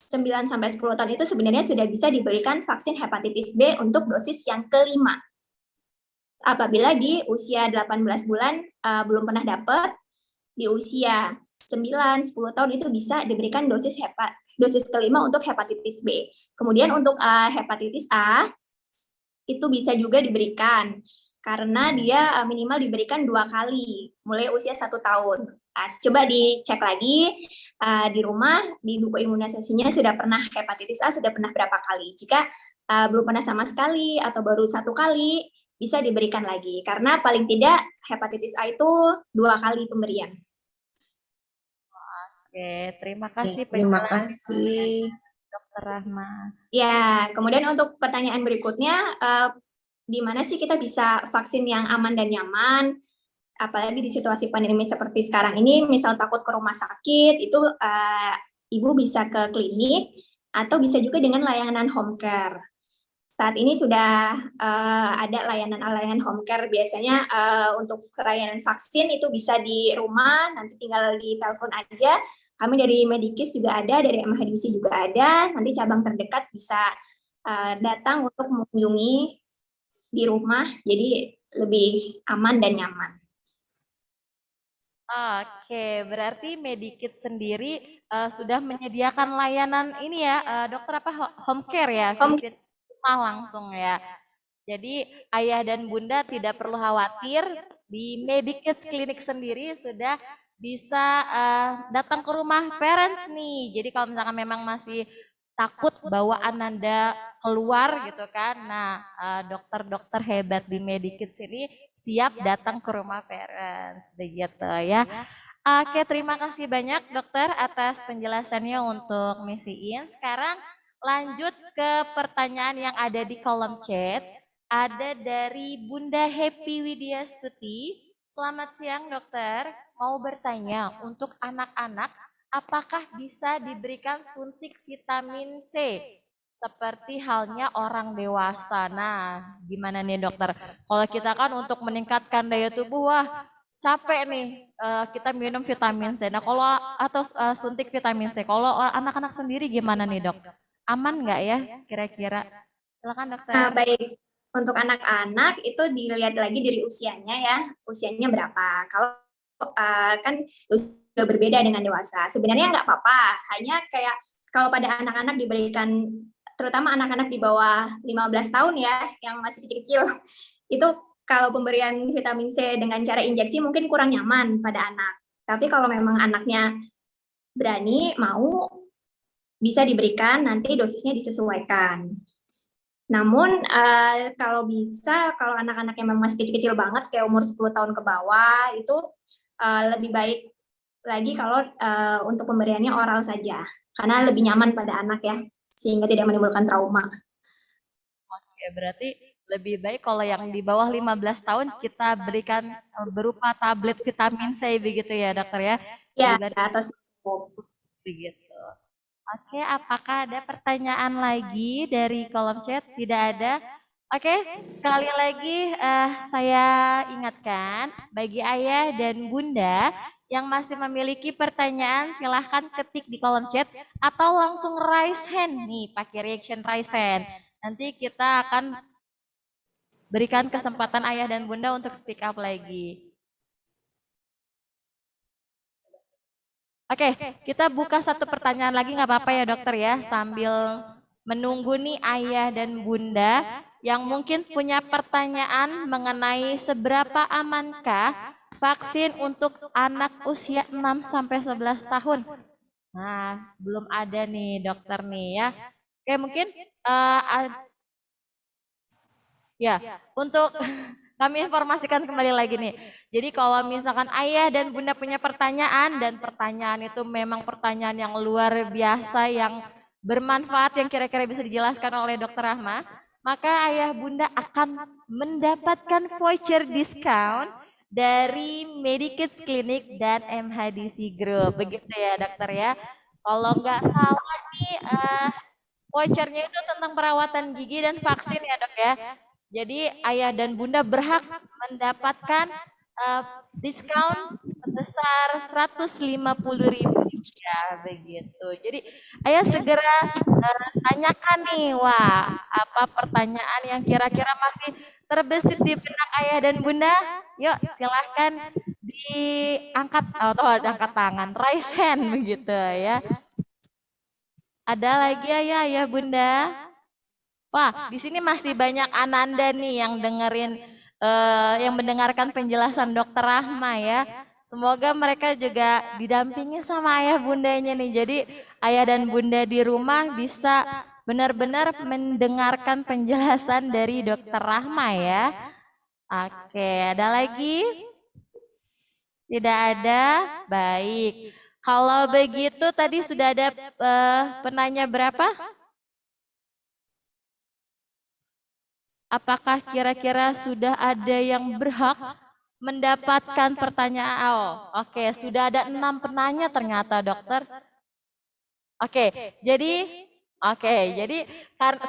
9 sampai 10 tahun itu sebenarnya sudah bisa diberikan vaksin hepatitis B untuk dosis yang kelima. Apabila di usia 18 bulan belum pernah dapat, di usia 9, 10 tahun itu bisa diberikan dosis kelima untuk hepatitis B. Kemudian untuk hepatitis A itu bisa juga diberikan karena dia minimal diberikan 2 kali mulai usia 1 tahun. Coba dicek lagi di rumah di buku imunisasinya sudah pernah hepatitis A sudah pernah berapa kali. Jika belum pernah sama sekali atau baru 1 kali bisa diberikan lagi karena paling tidak hepatitis A itu 2 kali pemberian. Oke, terima Ya, kasih terima penjelasan kasih. Dokter Rahma. Ya, kemudian untuk pertanyaan berikutnya, di mana sih kita bisa vaksin yang aman dan nyaman? Apalagi di situasi pandemi seperti sekarang ini, misal takut ke rumah sakit, itu ibu bisa ke klinik atau bisa juga dengan layanan home care. Saat ini sudah ada layanan home care, biasanya untuk layanan vaksin itu bisa di rumah, nanti tinggal di telepon aja. Kami dari Medikis juga ada, dari MHDC juga ada, nanti cabang terdekat bisa datang untuk mengunjungi di rumah, jadi lebih aman dan nyaman. Oke, berarti Medikit sendiri sudah menyediakan layanan ini ya, dokter apa home care ya, visit rumah langsung ya. Jadi ayah dan bunda tidak perlu khawatir, di Medikids Klinik sendiri sudah bisa datang ke rumah parents nih. Jadi kalau misalkan memang masih takut bawa Ananda keluar gitu kan, nah dokter-dokter hebat di Medikids ini siap datang ke rumah parents, begitu ya. Oke, terima kasih banyak dokter atas penjelasannya untuk Miss Iin. Sekarang lanjut ke pertanyaan yang ada di kolom chat. Ada dari Bunda Happy Widya Stuti. Selamat siang dokter, mau bertanya untuk anak-anak apakah bisa diberikan suntik vitamin C seperti halnya orang dewasa. Nah, gimana nih dokter? Kalau kita kan untuk meningkatkan daya tubuh, wah capek nih, kita minum vitamin C. Nah, kalau atau suntik vitamin C. Kalau anak-anak sendiri gimana nih dok? Aman nggak ya kira-kira? Silakan dokter. Baik, untuk anak-anak itu dilihat lagi dari usianya ya, usianya berapa. Kalau kan usia berbeda dengan dewasa. Sebenarnya nggak apa-apa, hanya kayak kalau pada anak-anak diberikan, terutama anak-anak di bawah 15 tahun ya, yang masih kecil-kecil, itu kalau pemberian vitamin C dengan cara injeksi mungkin kurang nyaman pada anak. Tapi kalau memang anaknya berani, mau, bisa diberikan, nanti dosisnya disesuaikan. Namun kalau bisa, kalau anak-anak yang memang masih kecil-kecil banget, kayak umur 10 tahun ke bawah, itu lebih baik lagi kalau untuk pemberiannya oral saja, karena lebih nyaman pada anak ya, sehingga tidak menimbulkan trauma. Oke, berarti lebih baik kalau yang di bawah 15 tahun kita berikan berupa tablet vitamin C begitu ya dokter ya? Ya, Dibanding atau cukup. begitu. Oke, apakah ada pertanyaan lagi dari kolom chat? Tidak ada. Oke, sekali lagi saya ingatkan bagi ayah dan bunda yang masih memiliki pertanyaan silahkan ketik di kolom chat atau langsung raise hand nih pakai reaction raise hand. Nanti kita akan berikan kesempatan ayah dan bunda untuk speak up lagi. Oke, kita buka satu pertanyaan lagi nggak apa-apa ya dokter ya, sambil menunggu nih ayah dan bunda yang mungkin punya pertanyaan mengenai seberapa amankah vaksin untuk anak usia 6 sampai 11 tahun. Nah, belum ada nih dokter nih ya. Oke, mungkin ya, untuk kami informasikan kembali lagi nih. Jadi kalau misalkan ayah dan bunda punya pertanyaan dan pertanyaan itu memang pertanyaan yang luar biasa, yang bermanfaat, yang kira-kira bisa dijelaskan oleh Dokter Rahma, maka ayah bunda akan mendapatkan voucher diskon dari Medikids Clinic dan MHDC Group. Begitu ya dokter ya. Kalau nggak salah nih, vouchernya itu tentang perawatan gigi dan vaksin ya dok ya. Jadi ayah dan bunda berhak mendapatkan diskon sebesar 150.000 ya begitu. Jadi ayah segera tanyakan nih, wah apa pertanyaan yang kira-kira masih terbesit di benak ayah dan bunda? Yuk silahkan diangkat atau angkat tangan, raise hand begitu ya. Ada lagi ayah bunda? Wah, di sini masih banyak Ananda nih yang dengerin, yang mendengarkan penjelasan Dokter Rahma ya. Semoga mereka juga didampingi sama ayah bundanya nih. Jadi ayah dan bunda di rumah bisa benar-benar mendengarkan penjelasan dari Dokter Rahma ya. Oke, ada lagi? Tidak ada? Baik. Kalau begitu tadi sudah ada penanya berapa? Apakah kira-kira sudah ada yang berhak mendapatkan pertanyaan? Oh, oke, sudah ada 6 penanya ternyata dokter. Jadi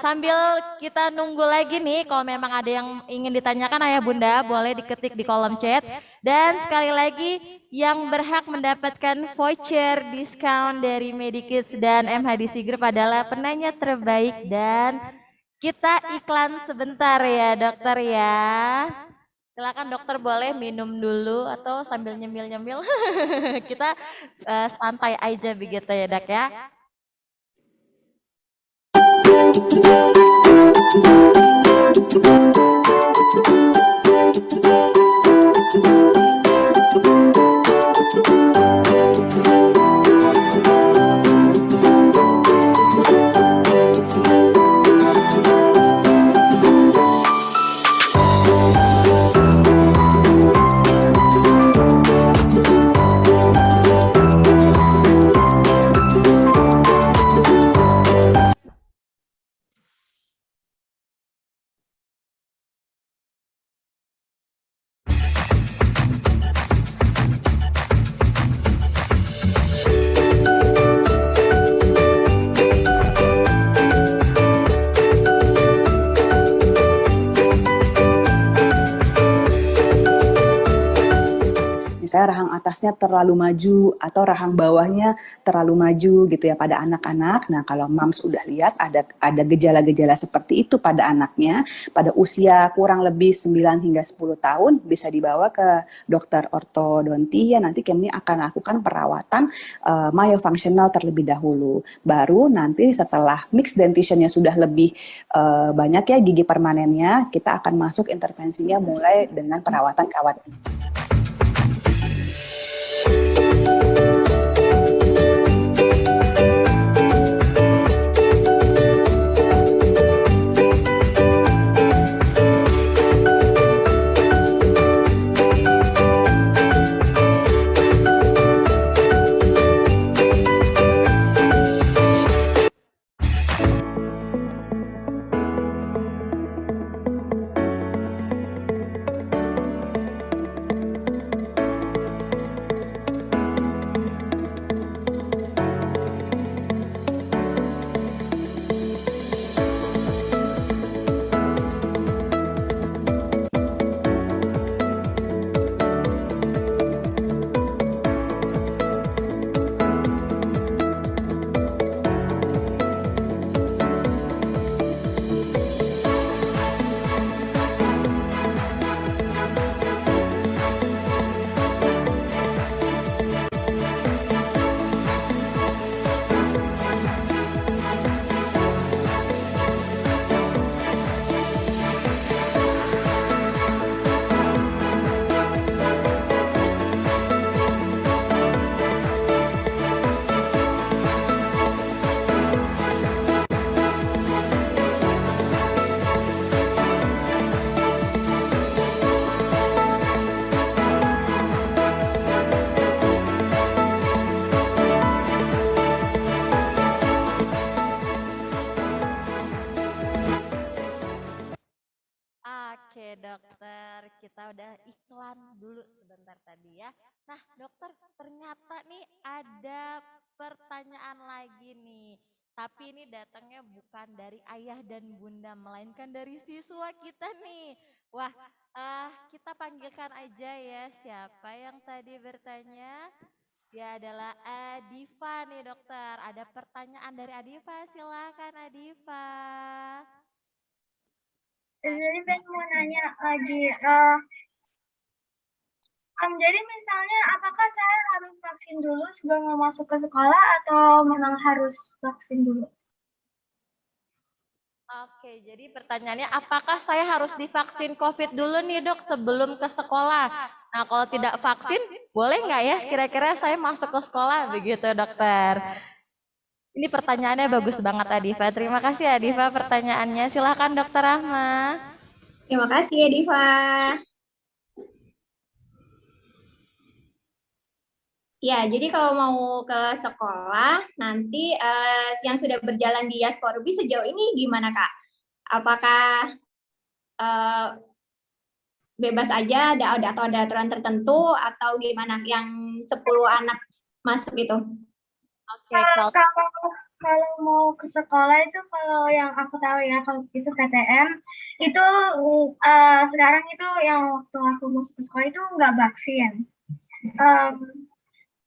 sambil kita nunggu lagi nih, kalau memang ada yang ingin ditanyakan ayah bunda, boleh diketik di kolom chat. Dan sekali lagi, yang berhak mendapatkan voucher diskon dari Medikids dan MHDC Group adalah penanya terbaik. Dan kita iklan sebentar ya dokter ya. Silakan dokter boleh minum dulu atau sambil nyemil-nyemil. Kita santai aja begitu ya dok ya. atasnya terlalu maju atau rahang bawahnya terlalu maju gitu ya pada anak-anak. Nah, kalau moms udah lihat ada gejala-gejala seperti itu pada anaknya, pada usia kurang lebih 9 hingga 10 tahun bisa dibawa ke dokter ortodonti ya, nanti kami akan lakukan perawatan myofunctional terlebih dahulu. Baru nanti setelah mixed dentitionnya sudah lebih banyak ya gigi permanennya, kita akan masuk intervensinya mulai dengan perawatan kawat. Oke dokter, kita udah iklan dulu sebentar tadi ya. Nah dokter, ternyata nih ada pertanyaan lagi nih. Tapi ini datangnya bukan dari ayah dan bunda, melainkan dari siswa kita nih. Wah, kita panggilkan aja ya siapa yang tadi bertanya. Dia adalah Adifa nih dokter. Ada pertanyaan dari Adifa, silakan Adifa. Jadi Ben mau nanya lagi, jadi misalnya apakah saya harus vaksin dulu sebelum mau masuk ke sekolah atau memang harus vaksin dulu? Oke, jadi pertanyaannya apakah saya harus divaksin COVID dulu nih dok sebelum ke sekolah? Nah kalau tidak vaksin, boleh nggak ya kira-kira saya masuk ke sekolah begitu dokter? Ini pertanyaannya bagus banget Adifa. Terima kasih Adifa pertanyaannya. Silahkan dokter Rahma. Terima kasih Adifa. Ya, jadi kalau mau ke sekolah, nanti yang sudah berjalan di Yasporbi sejauh ini gimana Kak? Apakah bebas aja, atau ada aturan tertentu, atau gimana yang 10 anak masuk itu? Oke, kalau mau ke sekolah itu, kalau yang aku tahu ya, kalau itu PTM, itu sekarang itu yang waktu aku masuk ke sekolah itu nggak vaksin.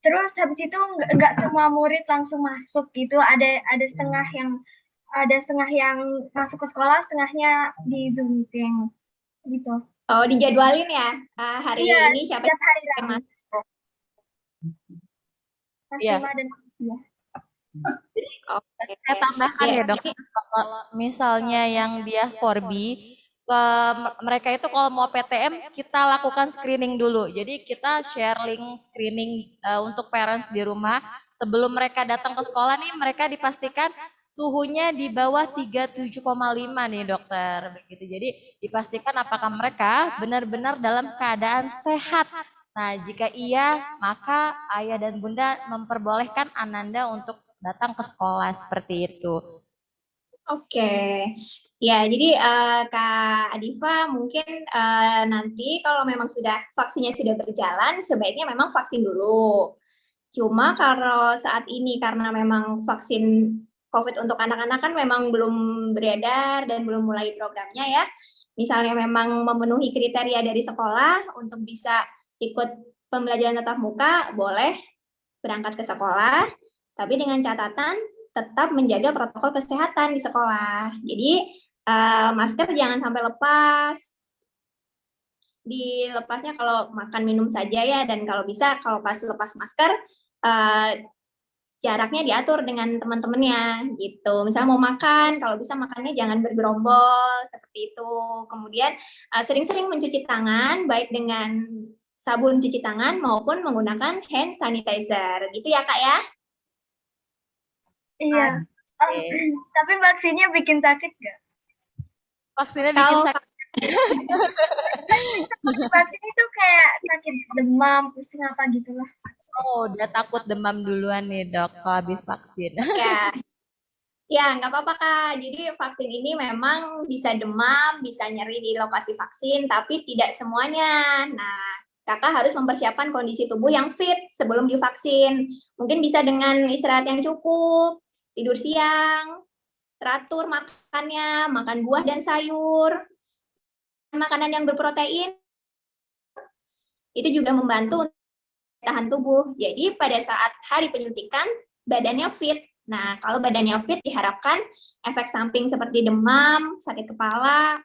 Terus habis itu nggak semua murid langsung masuk gitu, ada setengah yang masuk ke sekolah, setengahnya di Zoom meeting gitu. Oh, dijadwalin ya hari ini siapa yang masuk? Iya. Dan saya tambahkan ya dok, kalau misalnya yang dia 4B, mereka itu kalau mau PTM kita lakukan screening dulu. Jadi kita share link screening untuk parents di rumah. Sebelum mereka datang ke sekolah nih, mereka dipastikan suhunya di bawah 37,5 nih dokter. Begitu. Jadi dipastikan apakah mereka benar-benar dalam keadaan sehat. Nah, jika iya, maka ayah dan bunda memperbolehkan Ananda untuk datang ke sekolah seperti itu. Oke. Ya, jadi Kak Adifa mungkin nanti kalau memang vaksinnya sudah berjalan, sebaiknya memang vaksin dulu. Cuma kalau saat ini karena memang vaksin COVID untuk anak-anak kan memang belum beredar dan belum mulai programnya ya. Misalnya memang memenuhi kriteria dari sekolah untuk bisa ikut pembelajaran tatap muka boleh berangkat ke sekolah, tapi dengan catatan tetap menjaga protokol kesehatan di sekolah. Jadi masker jangan sampai lepas. Dilepasnya kalau makan minum saja ya, dan kalau bisa kalau pas lepas masker jaraknya diatur dengan teman-temannya gitu. Misalnya mau makan, kalau bisa makannya jangan bergerombol seperti itu. Kemudian sering-sering mencuci tangan baik dengan sabun cuci tangan maupun menggunakan hand sanitizer. Gitu ya, Kak ya? Iya. Tapi vaksinnya bikin sakit nggak? Vaksinnya bikin Kalau sakit. Vaksin itu kayak sakit demam, pusing apa gitu lah. Oh, udah takut demam duluan nih dok kalau habis vaksin. ya nggak apa-apa Kak. Jadi vaksin ini memang bisa demam, bisa nyeri di lokasi vaksin, tapi tidak semuanya. Nah, Kakak harus mempersiapkan kondisi tubuh yang fit sebelum divaksin. Mungkin bisa dengan istirahat yang cukup, tidur siang, teratur makannya, makan buah dan sayur, makanan yang berprotein, itu juga membantu tahan tubuh. Jadi pada saat hari penyuntikan, badannya fit. Nah, kalau badannya fit, diharapkan efek samping seperti demam, sakit kepala,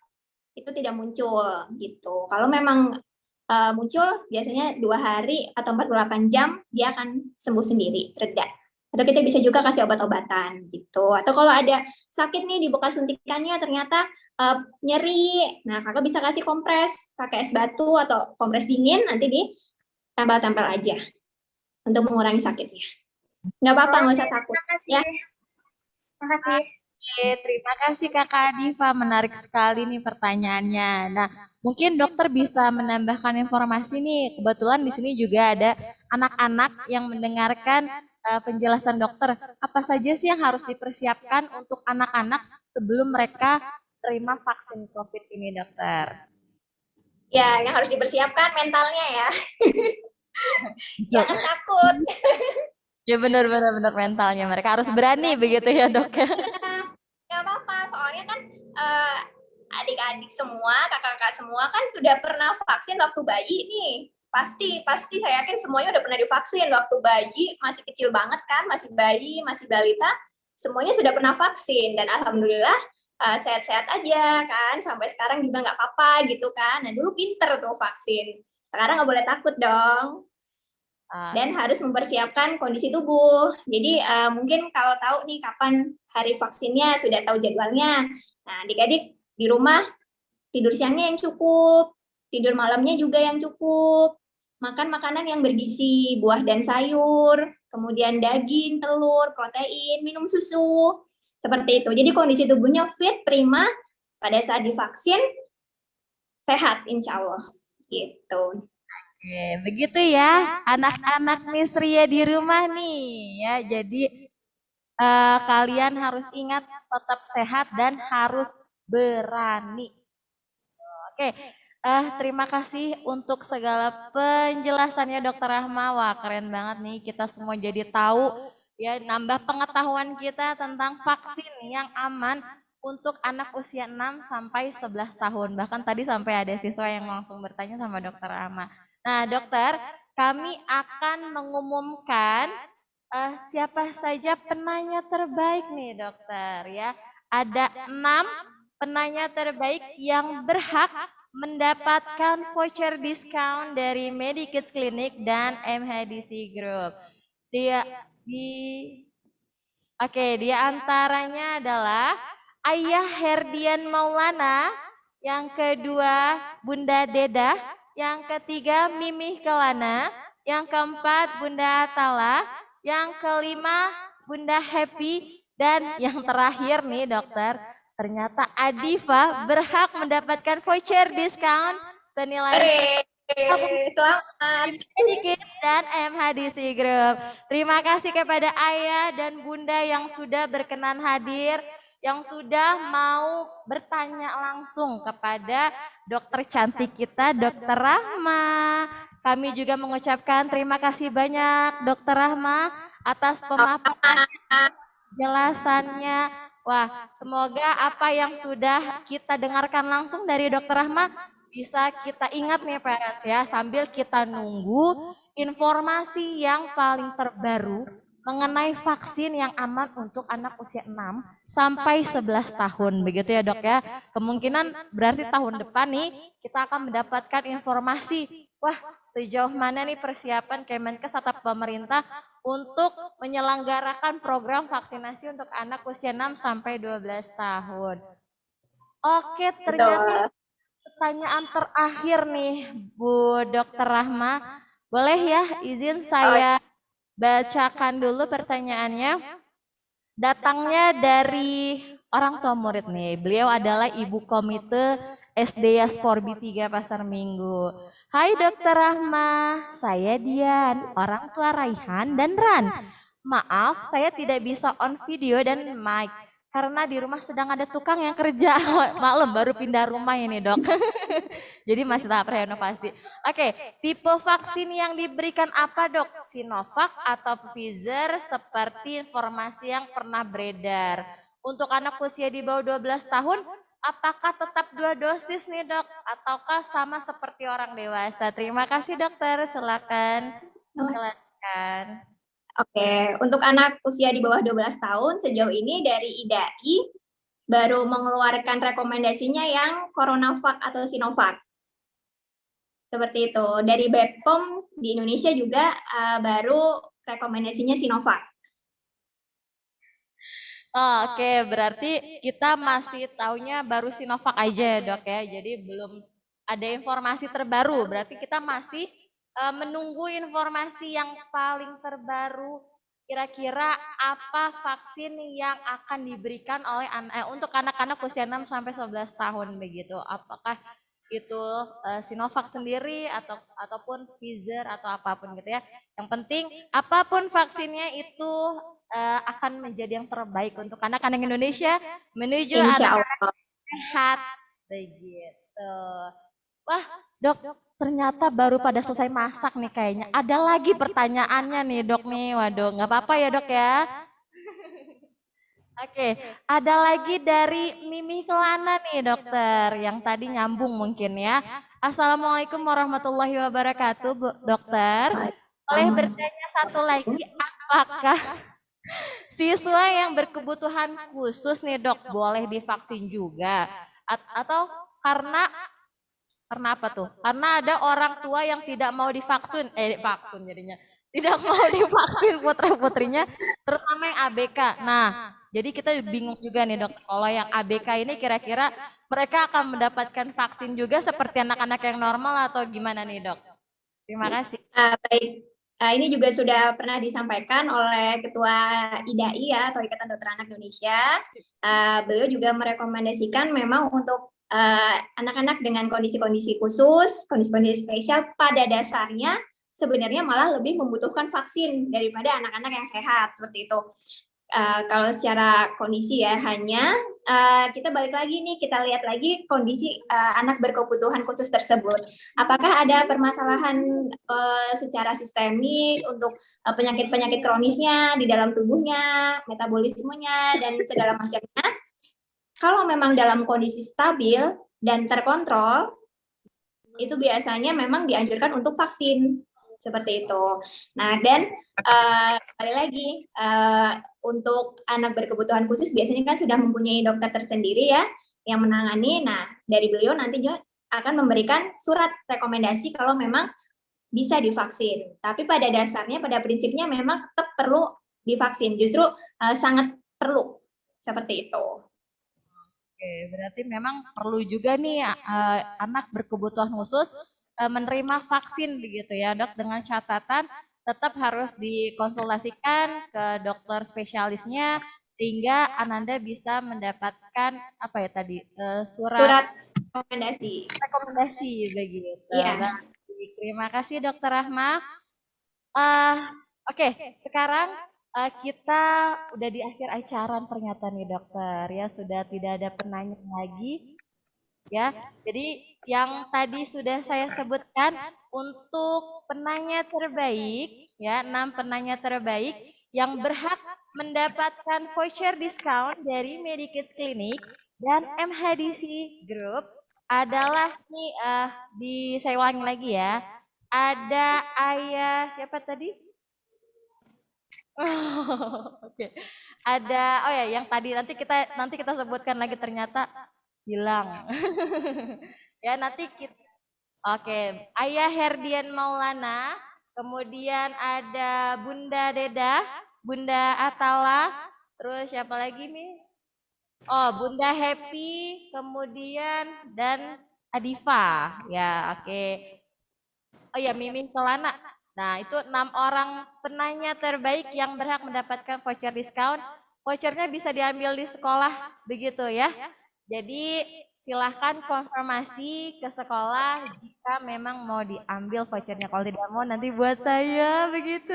itu tidak muncul gitu. Kalau memang muncul, biasanya 2 hari atau 48 jam, dia akan sembuh sendiri, reda. Atau kita bisa juga kasih obat-obatan gitu. Atau kalau ada sakit nih di bekas suntikannya ternyata nyeri, nah kakak bisa kasih kompres, pakai es batu atau kompres dingin, nanti ditempel-tempel aja untuk mengurangi sakitnya. Nggak apa-apa, nggak usah takut. Terima kasih. Ya. Terima kasih. Oke, terima kasih Kakak Diva, menarik sekali nih pertanyaannya. Nah, mungkin dokter bisa menambahkan informasi nih. Kebetulan di sini juga ada anak-anak yang mendengarkan penjelasan dokter. Apa saja sih yang harus dipersiapkan untuk anak-anak sebelum mereka terima vaksin COVID ini, dokter? Ya, yang harus dipersiapkan mentalnya ya. Jangan takut. Ya benar-benar mentalnya. Mereka harus berani begitu ya dok. Nggak apa-apa, soalnya kan adik-adik semua, kakak-kakak semua kan sudah pernah vaksin waktu bayi nih. Pasti saya yakin semuanya udah pernah divaksin waktu bayi, masih kecil banget kan, masih bayi, masih balita, semuanya sudah pernah vaksin dan alhamdulillah sehat-sehat aja kan, sampai sekarang juga nggak apa-apa gitu kan. Nah dulu pinter tuh vaksin, sekarang nggak boleh takut dong. Dan harus mempersiapkan kondisi tubuh. Jadi mungkin kalau tahu nih kapan hari vaksinnya, sudah tahu jadwalnya. Nah, adik-adik di rumah tidur siangnya yang cukup, tidur malamnya juga yang cukup, makan makanan yang bergizi, buah dan sayur, kemudian daging, telur, protein, minum susu, seperti itu. Jadi kondisi tubuhnya fit, prima, pada saat divaksin, sehat insya Allah. Gitu. Oke, begitu ya anak-anak Miss Ria di rumah nih ya. Jadi kalian harus ingat tetap sehat dan harus berani. Oke, terima kasih untuk segala penjelasannya Dokter Rahma. Wah, keren banget nih kita semua jadi tahu ya, nambah pengetahuan kita tentang vaksin yang aman untuk anak usia 6 sampai 11 tahun. Bahkan tadi sampai ada siswa yang langsung bertanya sama Dokter Rahma. Nah, dokter, kami akan mengumumkan siapa saja penanya terbaik nih, dokter ya. Ada 6 penanya terbaik yang berhak mendapatkan voucher diskon dari Medikids Clinic dan MHDC Group. Di antaranya adalah Ayah Herdian Maulana, yang kedua Bunda Deda, yang ketiga Mimih Kelana, yang keempat Bunda Atala, yang kelima Bunda Happy, dan yang terakhir nih dokter, ternyata Adifa berhak mendapatkan voucher diskon senilai selamat Medikids dan MHDC Group. Terima kasih kepada Ayah dan Bunda yang sudah berkenan hadir, yang sudah mau bertanya langsung kepada dokter cantik kita, Dokter Rahma. Kami juga mengucapkan terima kasih banyak Dokter Rahma atas pemaparan jelasannya. Wah, semoga apa yang sudah kita dengarkan langsung dari Dokter Rahma bisa kita ingat nih parents ya, sambil kita nunggu informasi yang paling terbaru mengenai vaksin yang aman untuk anak usia 6 sampai 11 tahun. Begitu ya dok ya. Kemungkinan berarti tahun depan nih kita akan mendapatkan informasi, wah sejauh mana nih persiapan Kemenkes atau pemerintah untuk menyelenggarakan program vaksinasi untuk anak usia 6 sampai 12 tahun. Oke, ternyata Betul. pertanyaan terakhir nih Bu Dokter Rahma. Boleh ya izin saya bacakan dulu pertanyaannya. Datangnya dari orang tua murid nih. Beliau adalah Ibu Komite SD Yasporbi 3 Pasar Minggu. Hai Dokter Rahma, saya Dian, orang tua Raihan dan Ran. Maaf, saya tidak bisa on video dan mic karena di rumah sedang ada tukang yang kerja. Maklum baru pindah rumah ini dok. Jadi masih tahap renovasi. Oke, tipe vaksin yang diberikan apa dok? Sinovac atau Pfizer seperti informasi yang pernah beredar. Untuk anak usia di bawah 12 tahun, apakah tetap 2 dosis nih dok? Ataukah sama seperti orang dewasa? Terima kasih dokter, silakan jelaskan. Oke, untuk anak usia di bawah 12 tahun, sejauh ini dari IDAI baru mengeluarkan rekomendasinya yang CoronaVac atau Sinovac. Seperti itu. Dari BPOM di Indonesia juga baru rekomendasinya Sinovac. Oke, berarti kita masih taunya baru Sinovac aja ya dok ya, jadi belum ada informasi terbaru. Berarti kita masih menunggu informasi yang paling terbaru. Kira-kira apa vaksin yang akan diberikan oleh untuk anak-anak usia 6 sampai 11 tahun begitu? Apakah itu Sinovac sendiri ataupun Pfizer atau apapun gitu ya. Yang penting apapun vaksinnya itu akan menjadi yang terbaik untuk anak-anak Indonesia menuju Insya anak-anak Allah. sehat begitu. Wah, dok, ternyata baru pada selesai masak nih kayaknya. Ada lagi pertanyaannya nih dok nih. Waduh, nggak apa-apa ya dok ya. Oke, ada lagi dari Mimi Kelana nih dokter, yang tadi nyambung mungkin ya. Assalamualaikum warahmatullahi wabarakatuh, Bu Dokter. Boleh bertanya satu lagi, apakah siswa yang berkebutuhan khusus nih dok boleh divaksin juga? Atau karena apa tuh? Karena ada orang tua yang tidak mau divaksin, vaksin jadinya. Tidak mau divaksin putra-putrinya, terutama yang ABK. Nah, jadi kita bingung juga nih dok, kalau yang ABK ini kira-kira mereka akan mendapatkan vaksin juga seperti anak-anak yang normal atau gimana nih dok? Terima kasih. Baik, ini juga sudah pernah disampaikan oleh Ketua IDAI ya, atau Ikatan Dokter Anak Indonesia. Beliau juga merekomendasikan memang untuk anak-anak dengan kondisi-kondisi khusus, kondisi-kondisi spesial pada dasarnya sebenarnya malah lebih membutuhkan vaksin daripada anak-anak yang sehat, seperti itu. Kalau secara kondisi ya, hanya kita balik lagi nih, kita lihat lagi kondisi anak berkebutuhan khusus tersebut. Apakah ada permasalahan secara sistemik untuk penyakit-penyakit kronisnya di dalam tubuhnya, metabolismenya, dan segala macamnya. Kalau memang dalam kondisi stabil dan terkontrol, itu biasanya memang dianjurkan untuk vaksin. Seperti itu. Nah, dan kembali lagi, untuk anak berkebutuhan khusus biasanya kan sudah mempunyai dokter tersendiri ya, yang menangani. Nah, dari beliau nanti juga akan memberikan surat rekomendasi kalau memang bisa divaksin. Tapi pada dasarnya, pada prinsipnya memang tetap perlu divaksin. Justru sangat perlu. Seperti itu. Oke, berarti memang perlu juga nih anak berkebutuhan khusus menerima vaksin begitu ya dok, dengan catatan tetap harus dikonsultasikan ke dokter spesialisnya sehingga Ananda bisa mendapatkan apa ya tadi surat rekomendasi begitu. Iya. Baik, terima kasih dokter Rahma. Oke, sekarang kita udah di akhir acara ternyata nih dokter ya, sudah tidak ada penanya lagi ya. Jadi yang tadi sudah saya sebutkan untuk penanya terbaik ya, 6 penanya terbaik yang berhak mendapatkan voucher discount dari Medikids Clinic dan MHDC Group adalah nih saya ulangi lagi ya. Ada ayah siapa tadi? Oke. Ada oh ya yang tadi nanti kita sebutkan lagi ternyata hilang. Ya nanti kita Oke, Ayah Herdian Maulana, kemudian ada Bunda Deda, Bunda Atala, terus siapa lagi nih? Oh, Bunda Happy, kemudian dan Adifa. Ya, oke. Oh ya, Mimi Kelana. Nah, itu 6 orang penanya terbaik yang berhak mendapatkan voucher diskon. Vouchernya bisa diambil di sekolah, begitu ya. Jadi silahkan konfirmasi ke sekolah jika memang mau diambil vouchernya. Kalau tidak mau nanti buat saya, begitu.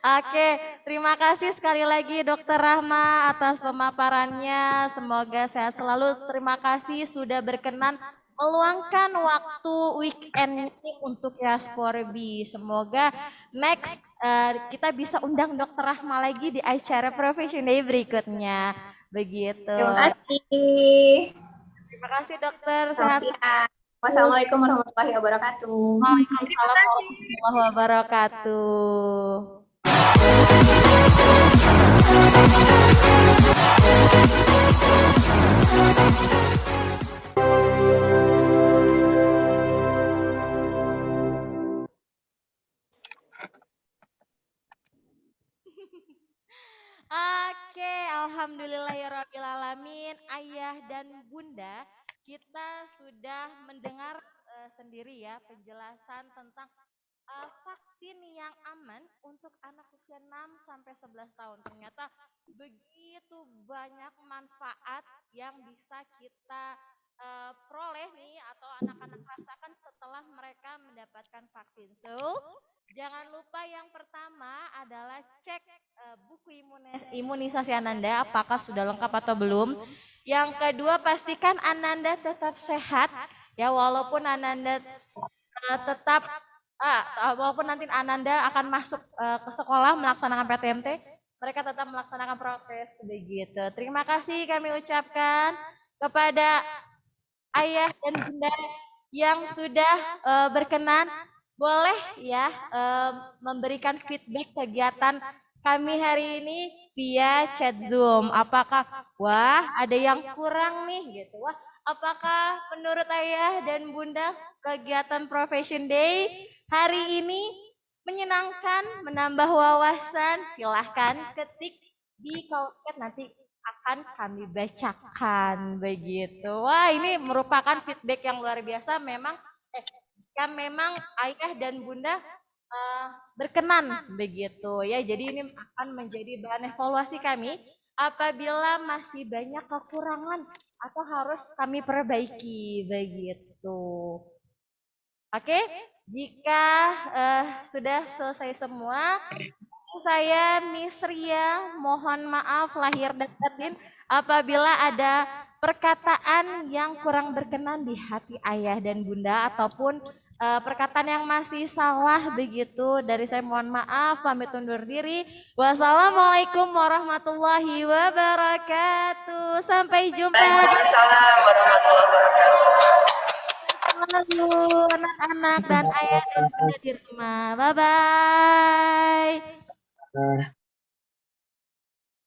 Oke, terima kasih sekali lagi Dokter Rahma atas pemaparannya. Semoga sehat selalu. Terima kasih sudah berkenan meluangkan waktu weekend ini untuk Yasporbi. Semoga next kita bisa undang Dokter Rahma lagi di acara Profession Day berikutnya. Begitu. Terima kasih. Terima kasih dokter. Selamat Sehat. siang. Wassalamualaikum warahmatullahi wabarakatuh. Waalaikumsalam warahmatullahi wabarakatuh. Oke, alhamdulillahirrabbilalamin. Ayah dan bunda, kita sudah mendengar sendiri ya penjelasan tentang vaksin yang aman untuk anak usia 6 sampai 11 tahun. Ternyata begitu banyak manfaat yang bisa kita peroleh nih atau anak-anak rasakan setelah mereka mendapatkan vaksin. So, jangan lupa yang pertama adalah cek buku imunisasi Ananda apakah sudah lengkap atau belum. Yang kedua pastikan Ananda tetap sehat ya walaupun Ananda tetap walaupun nanti Ananda akan masuk ke sekolah melaksanakan PTMT, mereka tetap melaksanakan prokes begitu. Terima kasih kami ucapkan kepada ayah dan bunda yang sudah berkenan boleh ya memberikan feedback kegiatan kami hari ini via chat Zoom. Apakah wah ada yang kurang nih gitu. Wah, apakah menurut ayah dan bunda kegiatan Profession Day hari ini menyenangkan, menambah wawasan? Silahkan ketik di kolom nanti akan kami bacakan begitu. Wah, ini merupakan feedback yang luar biasa memang yang memang ayah dan bunda berkenan begitu ya. Jadi ini akan menjadi bahan evaluasi kami apabila masih banyak kekurangan atau harus kami perbaiki begitu. Oke, jika sudah selesai semua, saya Miss Ria mohon maaf lahir dan batin apabila ada perkataan yang kurang berkenan di hati ayah dan bunda ataupun perkataan yang masih salah begitu. Dari saya mohon maaf, pamit undur diri. Wassalamualaikum warahmatullahi wabarakatuh. Sampai jumpa. Waalaikumsalam warahmatullahi wabarakatuh. Selalu anak-anak dan ayah dan bunda di rumah. Bye-bye.